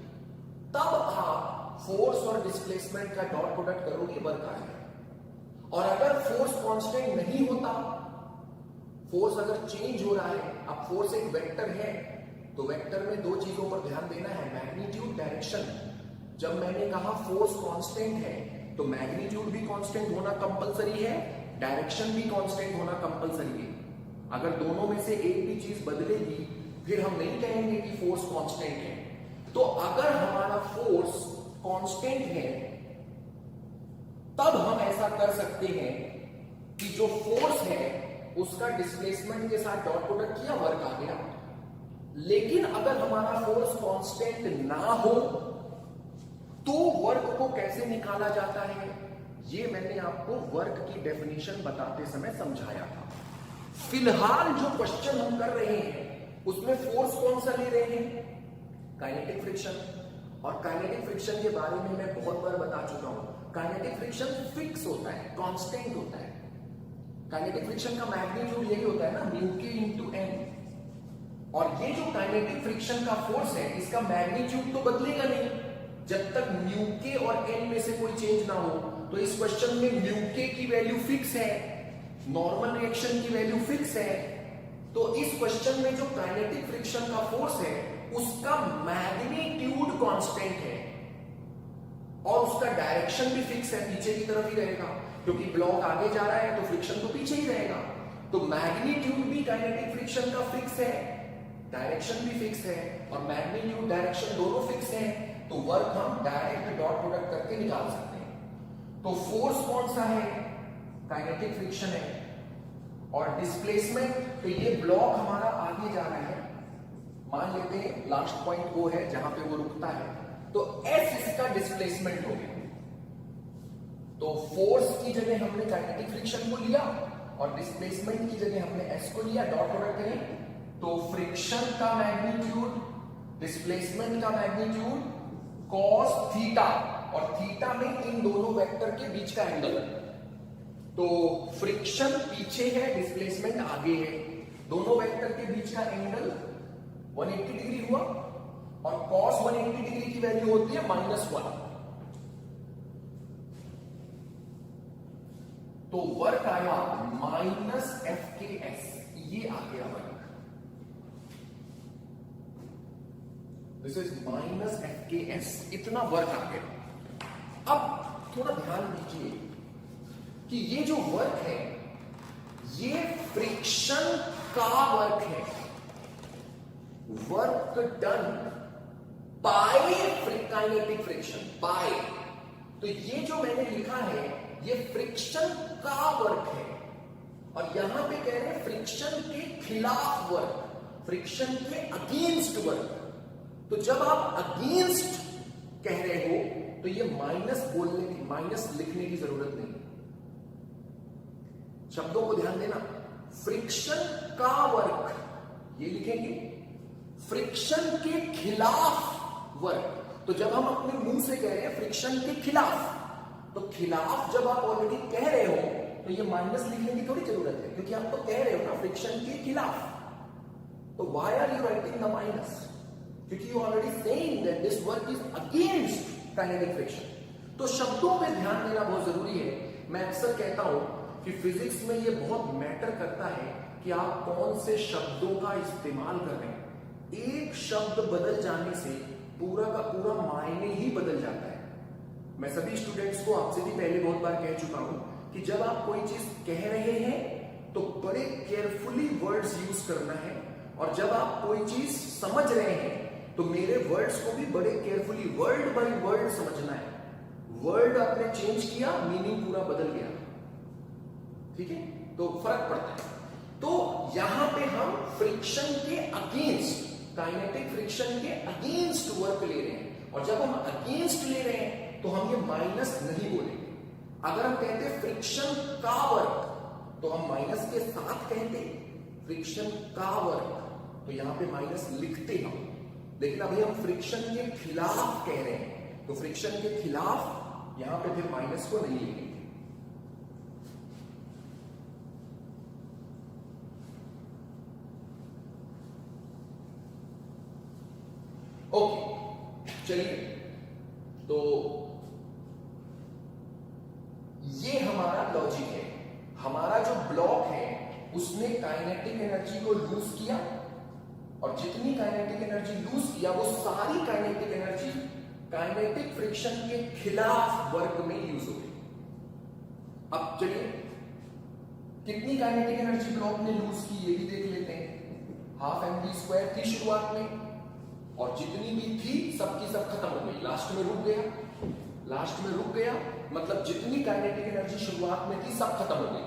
तब आप फोर्स और डिस्प्लेसमेंट का डॉट प्रोडक्ट करोगे, वर्क आएगा। और अगर फोर्स कांस्टेंट नहीं होता, फोर्स अगर चेंज हो रहा है, अब फोर्स एक वेक्टर है, तो वेक्टर में दो चीजों पर ध्यान देना है, मैग्नीट्यूड, डायरेक्शन। जब मैंने कहा फोर्स कांस्टेंट है तो मैग्नीट्यूड भी कांस्टेंट होना कंपलसरी है, डायरेक्शन भी कांस्टेंट होना कंपलसरी है। अगर दोनों में से एक भी चीज बदलेगी फिर हम नहीं कहेंगे कि फोर्स कांस्टेंट है। तो अगर हमारा फोर्स कांस्टेंट है तब हम ऐसा कर सकते हैं कि जो फोर्स है उसका डिस्प्लेसमेंट के साथ डॉट प्रोडक्ट किया, वर्क आ गया। लेकिन अगर हमारा फोर्स कांस्टेंट ना हो तो वर्क को कैसे निकाला जाता है, ये मैंने आपको वर्क की डेफिनेशन बताते समय समझाया था। फिलहाल जो क्वेश्चन हम कर रहे हैं उसमें फोर्स कौन सा ले रहे हैं, काइनेटिक फ्रिक्शन। और काइनेटिक फ्रिक्शन के बारे में मैं बहुत बार बता चुका हूं, काइनेटिक फ्रिक्शन फिक्स होता है, कांस्टेंट होता है। काइनेटिक फ्रिक्शन का मैग्नीट्यूड यही होता है ना, म्यू के इनटू एन। और ये जो काइनेटिक फ्रिक्शन का फोर्स है इसका मैग्नीट्यूड तो बदलेगा नहीं जब तक म्यू के और एन में से कोई चेंज ना हो। तो इस क्वेश्चन में म्यू के की वैल्यू फिक्स है, नॉर्मल रिएक्शन की वैल्यू फिक्स है। तो इस क्वेश्चन में जो काइनेटिक फ्रिक्शन का फोर्स है उसका मैग्नीट्यूड कांस्टेंट है और उसका डायरेक्शन भी फिक्स है, पीछे की तरफ ही रहेगा, क्योंकि ब्लॉक आगे जा रहा है तो फ्रिक्शन तो पीछे ही रहेगा। तो मैग्नीट्यूड भी काइनेटिक फ्रिक्शन का फिक्स है, डायरेक्शन भी फिक्स है, और मैग्नीट्यूड डायरेक्शन दोनों फिक्स है, तो वर्क हम डायरेक्ट डॉट प्रोडक्ट करके निकाल सकते हैं। तो फोर्स कौन सा है, काइनेटिक फ्रिक्शन है, और डिस्प्लेसमेंट, तो ये ब्लॉक हमारा आगे जा रहा है, मान लेते हैं लास्ट पॉइंट वो है जहां पे वो रुकता है, तो S इसका डिस्प्लेसमेंट हो गया। तो फोर्स की जगह हमने काइनेटिक फ्रिक्शन को लिया और डिस्प्लेसमेंट की जगह हमने S को लिया, डॉट प्रोडक्ट करें तो फ्रिक्शन का मैग्नीट्यूड, डिस्प्लेसमेंट का मैग्नीट्यूड cos थीटा, और थीटा में इन दोनों वेक्टर के बीच का एंगल। तो फ्रिक्शन पीछे है, डिस्प्लेसमेंट आगे है, दोनों वेक्टर के बीच का एंगल 180 डिग्री हुआ, और cos 180 डिग्री की वैल्यू होती है -1। तो वर्क आया -FKS, ये आ गया वर्क, दिस इज -FKS, इतना वर्क आ गया। अब थोड़ा ध्यान दीजिए कि ये जो वर्क है ये फ्रिक्शन का वर्क है, work done by kinetic friction, by. तो ये जो मैंने लिखा है ये फ्रिक्शन का वर्क है, और यहां पे कह रहे हैं फ्रिक्शन के खिलाफ वर्क, फ्रिक्शन के अगेंस्ट वर्क। तो जब आप अगेंस्ट कह रहे हो तो ये माइनस बोलने की, माइनस लिखने की जरूरत नहीं, शब्दों को ध्यान देना। फ्रिक्शन का वर्क ये लिखेंगे, फ्रिक्शन के खिलाफ वर्क। तो जब हम अपने मुंह से कह रहे हैं फ्रिक्शन के खिलाफ, तो खिलाफ जब आप ऑलरेडी कह रहे हो तो ये माइनस लिखने की थोड़ी जरूरत है, क्योंकि आप तो कह रहे हो ना फ्रिक्शन के खिलाफ। तो why are you writing the minus, क्योंकि you already saying that this work is against kinetic friction. तो शब्दों पे ध्यान देना बहुत जरूरी है। मैं अक्सर कहता हूं कि फिजिक्स में ये बहुत मैटर करता है कि आप कौन से शब्दों का इस्तेमाल कर रहे हैं। एक शब्द बदल जाने से पूरा का पूरा मायने ही बदल जाता है। मैं सभी स्टूडेंट्स को आपसे भी पहले बहुत बार कह चुका हूं कि जब आप कोई चीज कह रहे हैं तो बड़े केयरफुली वर्ड्स यूज करना है, और जब आप कोई चीज समझ रहे हैं तो मेरे वर्ड्स को भी बड़े केयरफुली वर्ड बाय वर्ड समझना है। वर्ड आपने चेंज किया, मीनिंग पूरा बदल गया, ठीक है, तो फर्क पड़ता है। तो यहां पे हम फ्रिक्शन के अगेंस्ट, काइनेटिक फ्रिक्शन के अगेंस्ट वर्क ले रहे हैं, और जब हम अगेंस्ट ले रहे हैं तो हम ये माइनस नहीं बोलेंगे। अगर हम कहते फ्रिक्शन का वर्क तो हम माइनस के साथ कहते, फ्रिक्शन का वर्क, तो यहां पे माइनस लिखते हम, लेकिन अभी हम फ्रिक्शन के खिलाफ कह रहे हैं, तो फ्रिक्शन के खिलाफ यहां पे फिर माइनस को नहीं लिखेंगे। ओके, चलिए, तो ये हमारा लॉजिक है। हमारा जो ब्लॉक है उसने काइनेटिक एनर्जी को लूज किया, और जितनी काइनेटिक एनर्जी लूज किया वो सारी काइनेटिक एनर्जी काइनेटिक फ्रिक्शन के खिलाफ वर्क में यूज हो गई। अब चलिए, कितनी काइनेटिक एनर्जी ब्लॉक ने लूज की ये भी देख लेते हैं। हाफ mv² थी शुरुआत में, और जितनी भी थी सबकी सब खत्म हो गई, लास्ट में रुक गया। लास्ट में रुक गया मतलब जितनी काइनेटिक एनर्जी शुरुआत में थी सब खत्म हो गई।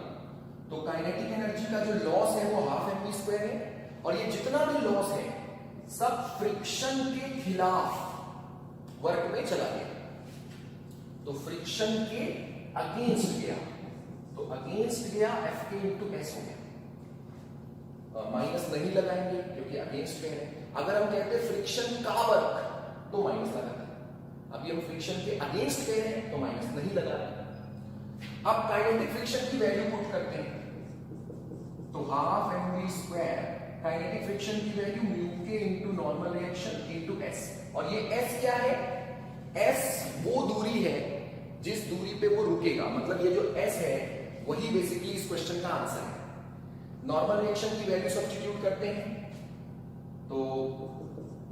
तो काइनेटिक एनर्जी का जो लॉस है वो हाफ mv² है, और ये जितना भी लॉस है सब फ्रिक्शन के खिलाफ वर्क में चला गया। तो फ्रिक्शन के अगेंस्ट गया, तो अगेंस्ट गया Fk इंटू एस हो गया। माइनस नहीं लगाएंगे क्योंकि अगेंस्ट कह रहे हैं। अगर हम कहते हैं फ्रिक्शन का वर्क तो माइनस लगाते हैं, अभी हम फ्रिक्शन के अगेंस्ट कह रहे हैं तो माइनस नहीं लगा रहे। अब काइनेटिक फ्रिक्शन की वैल्यू पुट करते हैं, तो हाफ mv² काइनेटिक फ्रिक्शन की value mu k into normal reaction into S, और ये एस क्या है? एस वो दूरी है जिस दूरी पे वो रुकेगा, मतलब ये जो एस है वही बेसिकली इस क्वेश्चन का आंसर है। नॉर्मल रिएक्शन की वैल्यू सब्स्टिट्यूट करते हैं, तो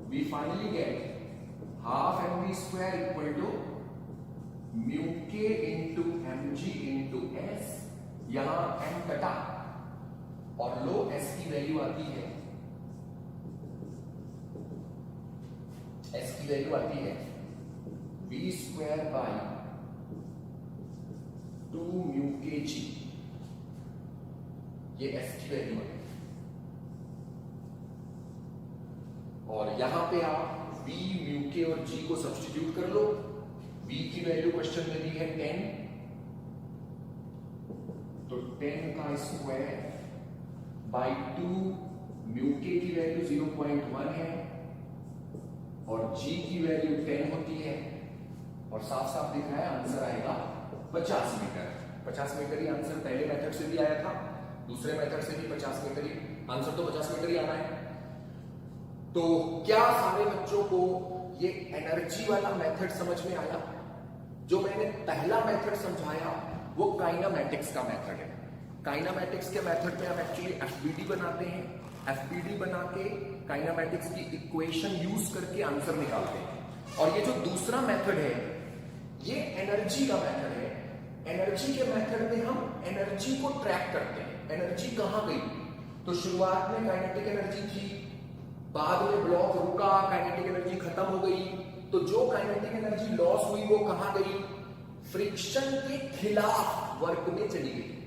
we finally get half mv² equal to mu k into mg into s, यहां m कटा और लो s की वैल्यू आती है, s की वैल्यू आती है v² बाई 2 म्यू के जी, ये s की वैल्यू है। और यहां पे आप v, म्यू के और g को सब्स्टिट्यूट कर लो। v की वैल्यू क्वेश्चन में दी है 10, तो 10 का स्क्वायर बाई 2, म्यू के की वैल्यू 0.1 है और g की वैल्यू 10 होती है, और साफ साफ दिख रहा है आंसर आएगा 50 मीटर। 50 मीटर ही आंसर पहले मेथड से भी आया था, दूसरे मेथड से भी 50 मीटर ही आंसर, तो 50 मीटर ही आना है। तो क्या सारे बच्चों को ये एनर्जी वाला मेथड समझ में आया? जो मैंने पहला मेथड समझाया वो काइनेमैटिक्स का मेथड है। काइनेमैटिक्स के मेथड में हम एक्चुअली एफबीडी बनाते हैं, एफबीडी बना के काइनेमैटिक्स की इक्वेशन यूज करके आंसर निकालते हैं। और ये जो दूसरा मेथड है ये एनर्जी का मेथड है। एनर्जी के मेथड में हम एनर्जी को ट्रैक करते हैं, एनर्जी कहां गई। तो शुरुआत में काइनेटिक एनर्जी थी, बाद में ब्लॉक रुका, काइनेटिक एनर्जी खत्म हो गई, तो जो काइनेटिक एनर्जी लॉस हुई वो कहां गई? फ्रिक्शन के खिलाफ वर्क में चली गई,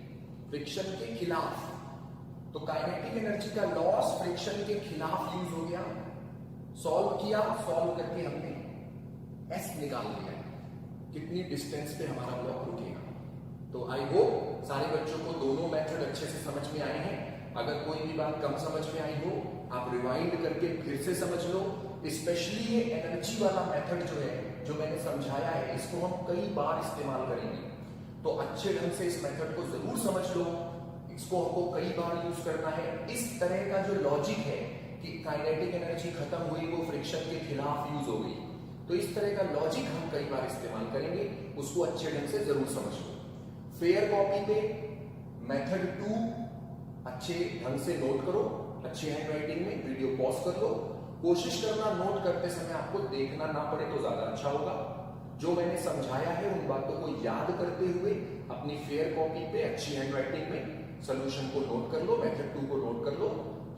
फ्रिक्शन के खिलाफ। तो काइनेटिक एनर्जी का लॉस फ्रिक्शन के खिलाफ यूज हो गया। सॉल्व किया, सॉल्व करके हमने एस निकाल लिया, कितनी डिस्टेंस पे हमारा ब्लॉक रुकेगा। तो आई होप सारे बच्चों को दोनों मेथड अच्छे से समझ में आए हैं। अगर कोई भी बात कम समझ में आई हो आप रिवाइंड करके फिर से समझ लो। स्पेशली ये एनर्जी वाला मेथड जो है, जो मैंने समझाया है, इसको हम कई बार इस्तेमाल करेंगे, तो अच्छे ढंग से इस मेथड को जरूर समझ लो। इसको हमको कई बार यूज करना है। इस तरह का जो लॉजिक है कि काइनेटिक एनर्जी खत्म हुई वो फ्रिक्शन के खिलाफ यूज हो गई, तो इस तरह का लॉजिक हम कई बार इस्तेमाल करेंगे, उसको अच्छे ढंग से जरूर समझ लो। फेयर कॉपी पे मेथड 2 अच्छे ढंग से नोट करो, अच्छे हैंडराइटिंग में, वीडियो पॉज कर लो। कोशिश करना नोट करते समय आपको देखना ना पड़े तो ज्यादा अच्छा होगा। जो मैंने समझाया है उन बातों को याद करते हुए अपनी फेयर कॉपी पे अच्छी हैंडराइटिंग में सॉल्यूशन को नोट कर लो, मेथड 2 को नोट कर लो।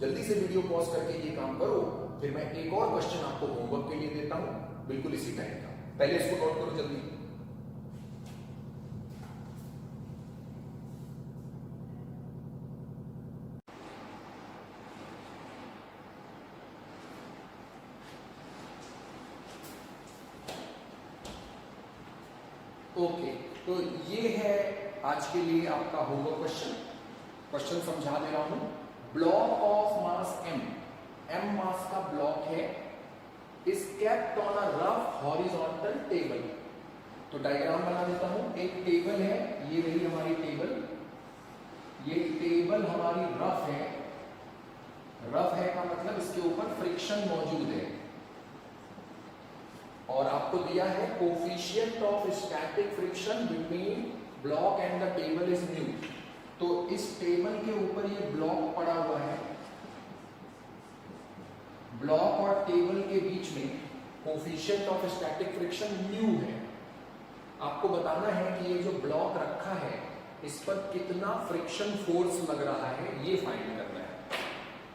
जल्दी से वीडियो पॉज करके ये काम करो, फिर मैं एक और क्वेश्चन आपको होमवर्क के लिए देता हूं, बिल्कुल इसी टाइप का। पहले इसको नोट करो जल्दी। ओके, तो ये है आज के लिए आपका होमवर्क क्वेश्चन। क्वेश्चन समझा दे रहा हूं, ब्लॉक ऑफ मास m मास का ब्लॉक है, is kept on a rough horizontal table. तो डायग्राम बना देता हूं। एक टेबल है, ये रही हमारी टेबल, ये टेबल हमारी रफ है। रफ है का मतलब इसके ऊपर फ्रिक्शन मौजूद है, और आपको दिया है coefficient of static friction between block and the table is new. तो इस टेबल के ऊपर ये ब्लॉक पड़ा हुआ है, ब्लॉक और टेबल के बीच में coefficient of static friction new है। आपको बताना है कि ये जो ब्लॉक रखा है इस पर कितना फ्रिक्शन फोर्स लग रहा है, ये फाइंड करना है।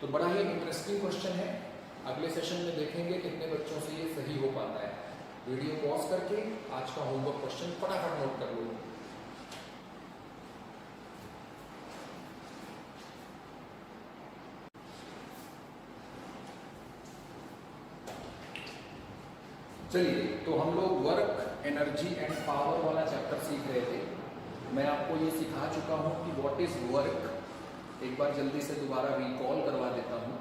तो बड़ा ही इंटरेस्टिंग क्वेश्चन है, अगले सेशन में देखेंगे कितने बच्चों से ये सही हो पाता है। वीडियो पॉज करके आज का होमवर्क क्वेश्चन फटाफट नोट कर लो। चलिए, तो हम लोग वर्क, एनर्जी एंड पावर वाला चैप्टर सीख रहे थे। मैं आपको ये सिखा चुका हूं कि व्हाट इज वर्क। एक बार जल्दी से दोबारा रिकॉल करवा देता हूं।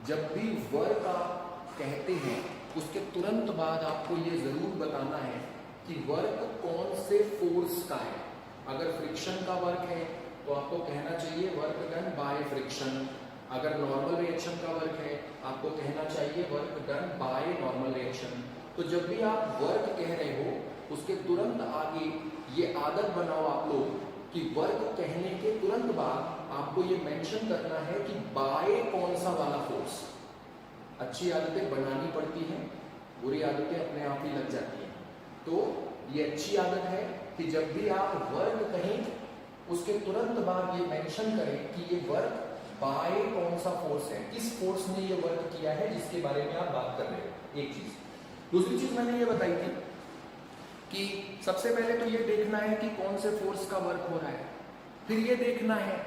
जब भी वर्क आप कहते हैं उसके तुरंत बाद आपको ये जरूर बताना है कि वर्क कौन से फोर्स का है। अगर फ्रिक्शन का वर्क है तो आपको कहना चाहिए वर्क डन बाय फ्रिक्शन। अगर नॉर्मल रिएक्शन का वर्क है आपको कहना चाहिए work done by normal reaction. तो जब भी आप वर्क कह रहे हो उसके तुरंत आगे ये आदत बनाओ आप लोग कि वर्क कहने के तुरंत बाद आपको ये मेंशन करना है कि बाय कौन सा वाला फोर्स। अच्छी आदतें बनानी पड़ती हैं, बुरी आदतें अपने आप ही लग जाती हैं। तो ये अच्छी आदत है कि जब भी आप वर्क कहें उसके तुरंत बाद ये मेंशन करें कि ये वर्क बाय कौन सा फोर्स है, किस फोर्स ने ये वर्क किया है जिसके बारे में आप बात कर रहे हो। एक चीज। दूसरी चीज मैंने ये बताई थी कि सबसे पहले तो ये देखना है कि कौन से फोर्स का वर्क हो रहा है, फिर ये देखना है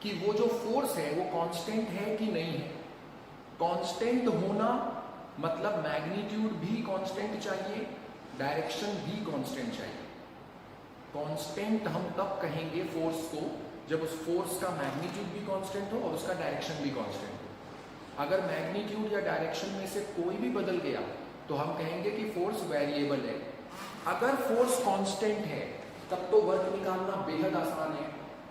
कि वो जो फोर्स है वो कांस्टेंट है कि नहीं है। कांस्टेंट होना मतलब मैग्नीट्यूड भी कांस्टेंट चाहिए, डायरेक्शन भी कांस्टेंट चाहिए। कांस्टेंट हम तब कहेंगे फोर्स को जब उस फोर्स का मैग्नीट्यूड भी कांस्टेंट हो और उसका डायरेक्शन भी कांस्टेंट हो। अगर मैग्नीट्यूड या डायरेक्शन में से कोई भी बदल गया तो हम कहेंगे कि फोर्स वेरिएबल है। अगर फोर्स कांस्टेंट है तब तो वर्क निकालना बेहद आसान है।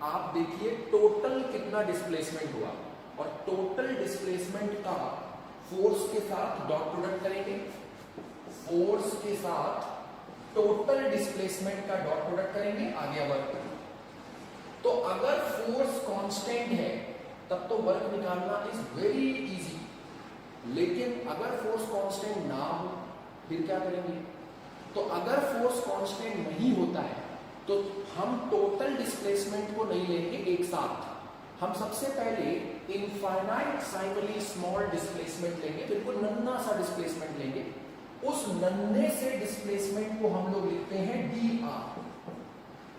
आप देखिए टोटल कितना डिस्प्लेसमेंट हुआ, और टोटल डिस्प्लेसमेंट का फोर्स के साथ डॉट प्रोडक्ट करेंगे। फोर्स के साथ टोटल डिस्प्लेसमेंट का डॉट प्रोडक्ट करेंगे, आ गया वर्क। तो अगर फोर्स कांस्टेंट है तब तो वर्क निकालना इज वेरी इजी। लेकिन अगर फोर्स कांस्टेंट ना हो फिर क्या करेंगे? तो अगर फोर्स कांस्टेंट नहीं होता है तो हम टोटल डिस्प्लेसमेंट को नहीं लेंगे एक साथ। हम सबसे पहले इनफाइनाइटसाइमली स्मॉल डिस्प्लेसमेंट लेंगे, बिल्कुल नन्हा सा डिस्प्लेसमेंट लेंगे। उस नन्हे से डिस्प्लेसमेंट को हम लोग लिखते हैं dr।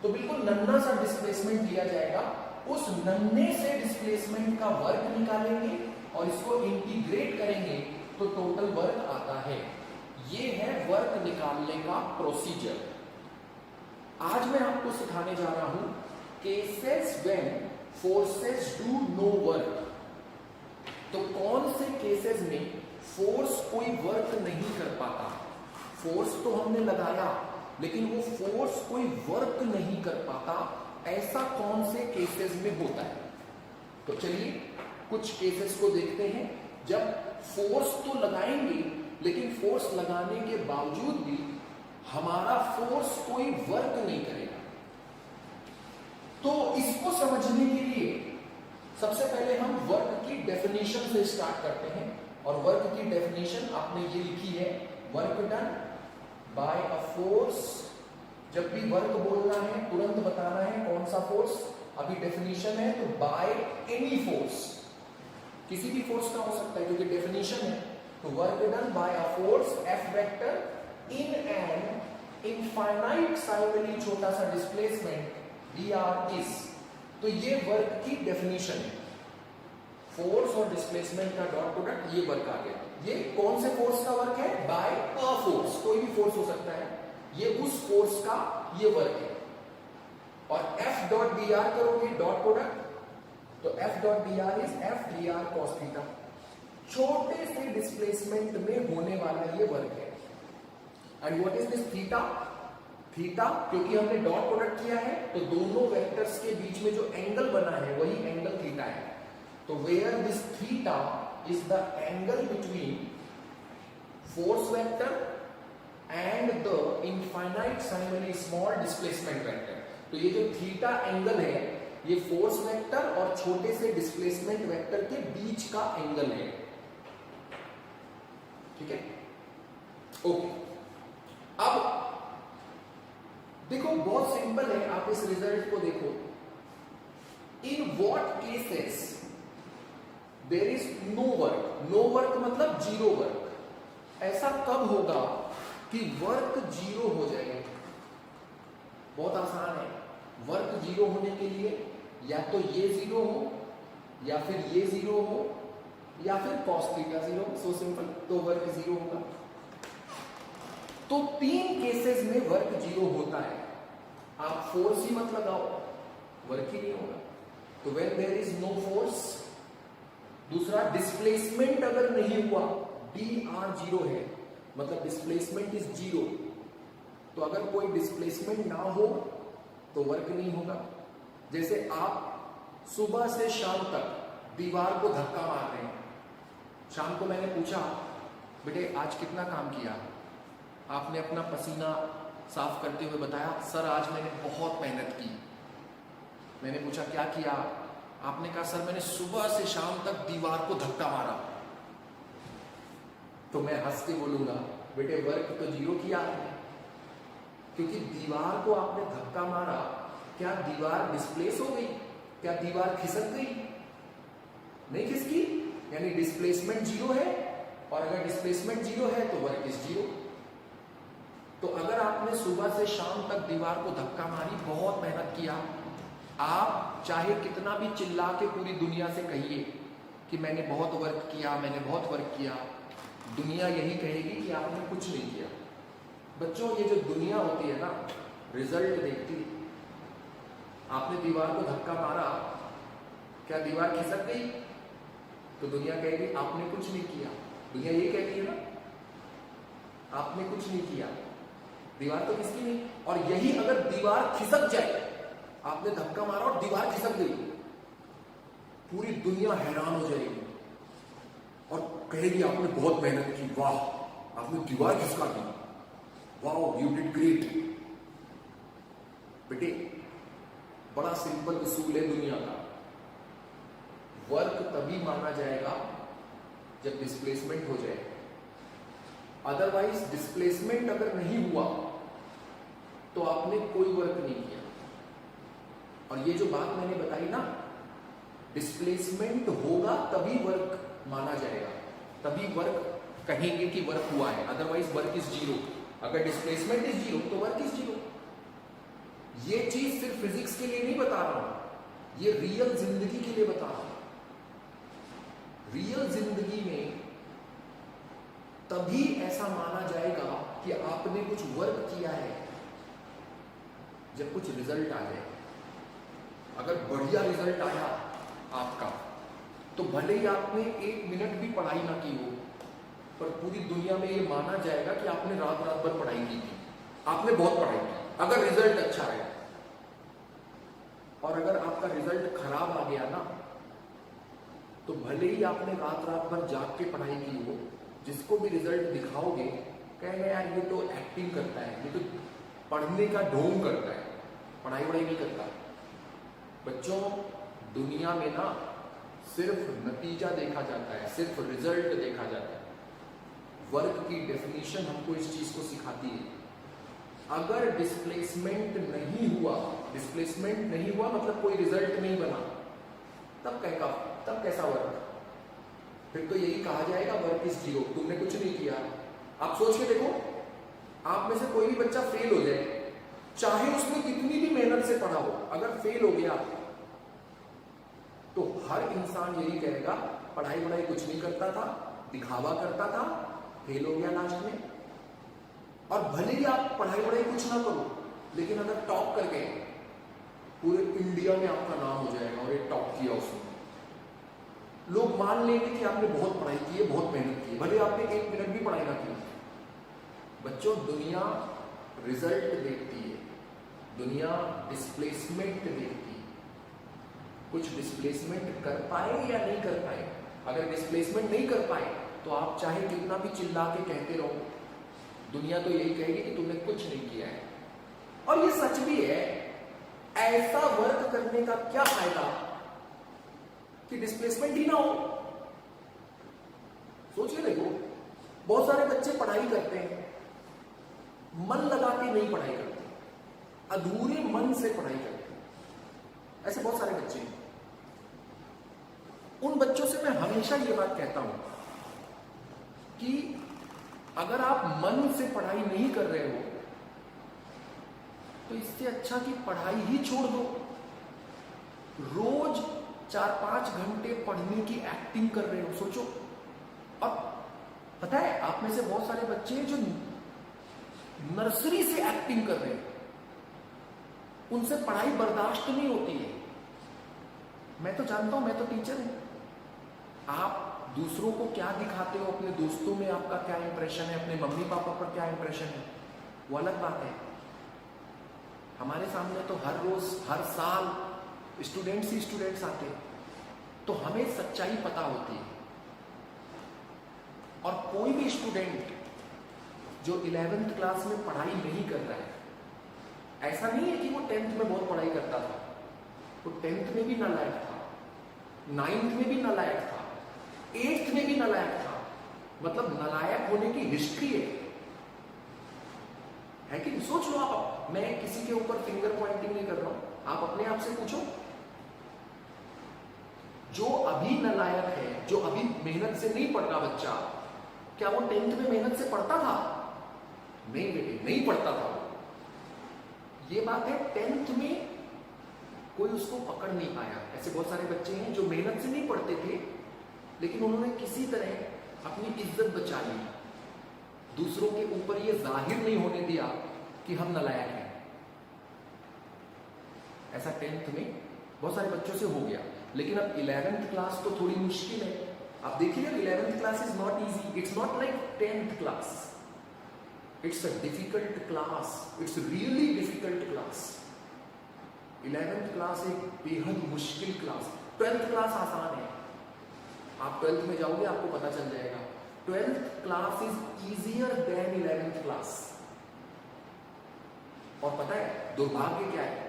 तो बिल्कुल नन्हा सा डिस्प्लेसमेंट लिया जाएगा, उस नन्हे से डिस्प्लेसमेंट का वर्क निकालेंगे और इसको इंटीग्रेट करेंगे तो टोटल वर्क आता है। ये है वर्क निकालने का प्रोसीजर। आज मैं आपको सिखाने जा रहा हूं cases when forces do no work. तो कौन से केसेस में फोर्स कोई वर्क नहीं कर पाता। फोर्स तो हमने लगाया लेकिन वो फोर्स कोई वर्क नहीं कर पाता, ऐसा कौन से केसेस में होता है। तो चलिए कुछ केसेस को देखते हैं जब फोर्स तो लगाएंगे लेकिन फोर्स लगाने के बावजूद भी हमारा फोर्स कोई वर्क नहीं करेगा। तो इसको समझने के लिए सबसे पहले हम वर्क की डेफिनेशन से स्टार्ट करते हैं, और वर्क की डेफिनेशन आपने ये लिखी है, work done by a force. जब भी वर्क बोलना है तुरंत बताना है कौन सा फोर्स। अभी डेफिनेशन है तो बाय एनी फोर्स, किसी भी फोर्स का हो सकता है क्योंकि डेफिनेशन है। तो work done by a force F vector in an infinitesimally छोटा सा डिस्प्लेसमेंट dr इज। तो ये वर्क की डेफिनेशन है। फोर्स और डिस्प्लेसमेंट का डॉट प्रोडक्ट, ये वर्क आ गया। ये कौन से फोर्स का वर्क है? बाय अ फोर्स, कोई भी फोर्स हो सकता है, ये उस फोर्स का ये वर्क है। और F डॉट dr करोगे डॉट प्रोडक्ट, तो F dot D r is F D R cos theta. छोटे से डिस्प्लेसमेंट में होने वाला ये वर्क है। And what is this theta? Theta क्योंकि हमने डॉट प्रोडक्ट किया है तो दोनों वेक्टर्स के बीच में जो एंगल बना है वही एंगल थीटा है। तो where this theta is the angle between force vector and the infinitesimally small displacement vector. तो ये जो थीटा एंगल है ये फोर्स वेक्टर और छोटे से डिस्प्लेसमेंट वेक्टर के बीच का एंगल है। ठीक है, ओके। अब देखो बहुत सिंपल है, आप इस रिजल्ट को देखो। In what cases there is no work? No work मतलब जीरो वर्क। ऐसा कब होगा कि वर्क जीरो हो जाए? बहुत आसान है। वर्क जीरो होने के लिए या तो ये जीरो हो या फिर ये जीरो हो या फिर cos theta zero. So simple, तो वर्क जीरो होगा। तो तीन केसेस में वर्क जीरो होता है। आप फोर्स ही मत लगाओ, वर्क ही नहीं होगा। तो when there is no force. दूसरा, डिस्प्लेसमेंट अगर नहीं हुआ, डी आर जीरो है मतलब डिस्प्लेसमेंट इज जीरो। तो अगर कोई डिस्प्लेसमेंट ना हो तो वर्क नहीं होगा। जैसे आप सुबह से शाम तक दीवार को धक्का मार रहे हैं। शाम को मैंने पूछा, बेटे आज कितना काम किया? आपने अपना पसीना साफ करते हुए बताया, सर आज मैंने बहुत मेहनत की। मैंने पूछा क्या किया? आपने कहा सर मैंने सुबह से शाम तक दीवार को धक्का मारा। तो मैं हंस के बोलूंगा, बेटे वर्क तो जीरो किया आपने, क्योंकि दीवार को आपने धक्का मारा। क्या दीवार डिस्प्लेस हो गई? क्या दीवार खिसक गई? नहीं खिसकी, यानी डिस्प्लेसमेंट जीरो है। और अगर डिस्प्लेसमेंट जीरो है तो वर्क इज जीरो। तो अगर आपने सुबह से शाम तक दीवार को धक्का मारी, बहुत मेहनत किया, आप चाहे कितना भी चिल्ला के पूरी दुनिया से कहिए कि मैंने बहुत वर्क किया, मैंने बहुत वर्क किया, दुनिया यही कहेगी कि आपने कुछ नहीं किया। बच्चों, ये जो दुनिया होती है ना, रिजल्ट देखती है। आपने दीवार को धक्का मारा, क्या दीवार खिसक गई? तो दुनिया कहेगी आपने कुछ नहीं किया। दुनिया ये कहती है ना, आपने कुछ नहीं किया, दीवार तो किसकी नहीं। और यही अगर दीवार खिसक जाए, आपने धक्का मारा और दीवार खिसक गई, पूरी दुनिया हैरान हो जाएगी और कहेगी आपने बहुत मेहनत की, वाह आपने दीवार खिसका दी, वाह यू डिड ग्रेट। बेटे बड़ा सिंपल उसूल है दुनिया का, वर्क तभी माना जाएगा जब डिस्प्लेसमेंट हो जाए। अदरवाइज डिस्प्लेसमेंट अगर नहीं हुआ तो आपने कोई वर्क नहीं किया। और ये जो बात मैंने बताई ना, डिस्प्लेसमेंट होगा तभी वर्क माना जाएगा, तभी वर्क कहेंगे कि वर्क हुआ है। Otherwise work is zero. अगर डिस्प्लेसमेंट इज जीरो तो वर्क इज जीरो। ये चीज सिर्फ फिजिक्स के लिए नहीं बता रहा हूं, ये रियल जिंदगी के लिए बता रहा हूं। रियल जिंदगी में तभी ऐसा माना जाएगा कि आपने कुछ वर्क किया है जब कुछ रिजल्ट आ जाए। अगर बढ़िया रिजल्ट आया आपका तो भले ही आपने 1 मिनट भी पढ़ाई ना की हो, पर पूरी दुनिया में ये माना जाएगा कि आपने रात रात भर पढ़ाई की थी, आपने बहुत पढ़ाई की, अगर रिजल्ट अच्छा है। और अगर आपका रिजल्ट खराब आ गया ना, तो भले ही आपने रात रात भर जाग के पढ़ाई की हो, जिसको भी रिजल्ट दिखाओगे कहेंगे यार ये तो एक्टिंग करता है, ये तो पढ़ने का ढोंग करता है, पढ़ाई वढ़ाई नहीं करता। बच्चों, दुनिया में ना सिर्फ नतीजा देखा जाता है, सिर्फ रिजल्ट देखा जाता है। वर्क की डेफिनेशन हमको इस चीज को सिखाती है। अगर डिस्प्लेसमेंट नहीं हुआ, डिस्प्लेसमेंट नहीं हुआ मतलब कोई रिजल्ट नहीं बना, तब कैसा वर्क? फिर तो यही कहा जाएगा वर्क इज जीरो, तुमने कुछ नहीं किया। आप सोच के देखो, आप में से कोई भी बच्चा फेल हो जाए, चाहे उसने कितनी भी मेहनत से पढ़ा हो, अगर फेल हो गया तो हर इंसान यही कहेगा पढ़ाई वढ़ाई कुछ नहीं करता था, दिखावा करता था, फेल हो गया लास्ट में। और भले ही आप पढ़ाई वढ़ाई कुछ ना करो, लेकिन अगर टॉप कर गए, पूरे इंडिया में आपका नाम हो जाएगा और ये टॉप किया उसने। लोग मान लेंगे कि आपने बहुत पढ़ाई की है, बहुत मेहनत की है, भले आपने 1 मिनट भी पढ़ाई ना की। बच्चों, दुनिया रिजल्ट देखती है, दुनिया डिस्प्लेसमेंट देखती है। कुछ डिस्प्लेसमेंट कर पाए या नहीं कर पाए। अगर डिस्प्लेसमेंट नहीं कर पाए तो आप चाहे कितना भी चिल्ला के कहते रहो, दुनिया तो यही कहेगी कि तुमने कुछ नहीं किया है। और ये सच भी है। ऐसा वर्क करने का क्या फायदा कि डिस्प्लेसमेंट ही ना हो। सोच के देखो, बहुत सारे बच्चे पढ़ाई करते हैं, मन लगा के नहीं पढ़ाई करते, अधूरे मन से पढ़ाई करते हैं। ऐसे बहुत सारे बच्चे हैं। उन बच्चों से मैं हमेशा ये बात कहता हूं कि अगर आप मन से पढ़ाई नहीं कर रहे हो तो इससे अच्छा कि पढ़ाई ही छोड़ दो। रोज 4-5 घंटे पढ़ने की एक्टिंग कर रहे हो, सोचो। अब पता है, आप में से बहुत सारे बच्चे हैं जो नर्सरी से एक्टिंग कर रहे हैं, उनसे पढ़ाई बर्दाश्त नहीं होती है। मैं तो जानता हूं, मैं तो टीचर हूं। आप दूसरों को क्या दिखाते हो, अपने दोस्तों में आपका क्या इंप्रेशन है, अपने मम्मी पापा पर क्या इंप्रेशन है, वो अलग बात है। हमारे सामने तो हर रोज हर साल स्टूडेंट्स ही स्टूडेंट्स आते हैं, तो हमें सच्चाई पता होती है। और कोई भी स्टूडेंट जो 11th क्लास में पढ़ाई नहीं कर रहा है, ऐसा नहीं है कि वो 10th में बहुत पढ़ाई करता था, वो 10th में भी नालायक था, 9th में भी नालायक था, 8th में भी नालायक था। मतलब नालायक होने की हिस्ट्री है कि नहीं? सोच लो आप। मैं किसी के ऊपर फिंगर पॉइंटिंग नहीं कर रहा हूं, आप अपने आप से पूछो। जो अभी नालायक है, जो अभी मेहनत से नहीं पढ़ रहा बच्चा, क्या वो 10th में मेहनत से पढ़ता था? नहीं बेटे, नहीं पढ़ता था। ये बात है, 10th में कोई उसको पकड़ नहीं पाया। ऐसे बहुत सारे बच्चे हैं जो मेहनत से नहीं पढ़ते थे, लेकिन उन्होंने किसी तरह अपनी इज्जत बचा ली, दूसरों के ऊपर ये जाहिर नहीं होने दिया कि हम नालायक हैं। ऐसा 10th में बहुत सारे बच्चों से हो गया। लेकिन अब 11th क्लास तो थोड़ी मुश्किल है। आप देखिए, 11th class is not easy, it's not like 10th class, it's a difficult class, it's really difficult class. 11th class एक बेहद मुश्किल क्लास। 12th क्लास आसान है, आप 12th में जाओगे आपको पता चल जाएगा। 12th class is easier than 11th class. और पता है दुर्भाग्य क्या है,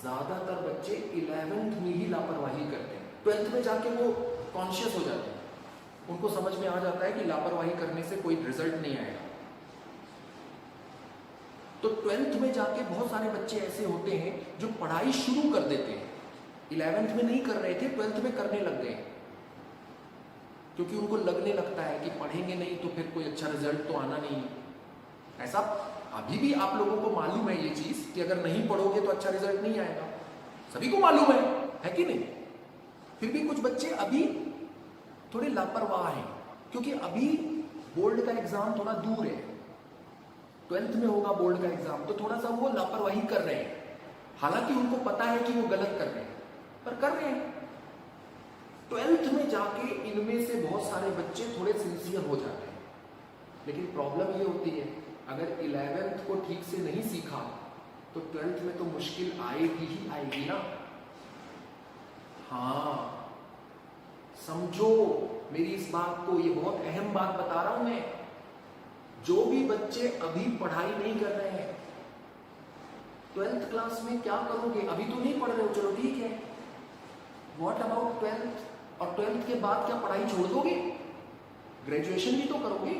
ज्यादातर बच्चे 11th में ही लापरवाही करते हैं। 12th में जाके वो कॉन्शियस हो जाते हैं, उनको समझ में आ जाता है कि लापरवाही करने से कोई रिजल्ट नहीं आएगा। तो 12th में जाके बहुत सारे बच्चे ऐसे होते हैं जो पढ़ाई शुरू कर देते हैं। 11th में नहीं कर रहे थे, 12th में करने लग गए, क्योंकि उनको लगने लगता है कि पढ़ेंगे नहीं तो फिर कोई अच्छा रिजल्ट तो आना नहीं। ऐसा अभी भी आप लोगों को मालूम है ये चीज कि अगर नहीं पढ़ोगे तो अच्छा रिजल्ट नहीं आएगा, सभी को मालूम है कि नहीं? फिर भी कुछ बच्चे अभी थोड़े लापरवाह हैं, क्योंकि अभी बोर्ड का एग्जाम थोड़ा दूर है। 12th में होगा बोर्ड का एग्जाम, तो थोड़ा सा वो लापरवाही कर रहे हैं, हालांकि उनको पता है कि वो गलत कर रहे हैं, पर कर रहे हैं। 12th में जाके इनमें से बहुत सारे बच्चे थोड़े सिंसियर हो जाते हैं। लेकिन प्रॉब्लम ये होती है, अगर 11th को ठीक से नहीं सीखा तो 12th में तो मुश्किल आएगी ही आएगी ना। हाँ, समझो मेरी इस बात को, ये बहुत अहम बात बता रहा हूं मैं। जो भी बच्चे अभी पढ़ाई नहीं कर रहे हैं, 12th क्लास में क्या करोगे? अभी तो नहीं पढ़ रहे हो, चलो ठीक है, व्हाट अबाउट 12th? और 12th के बाद क्या पढ़ाई छोड़ दोगे? ग्रेजुएशन भी तो करोगे।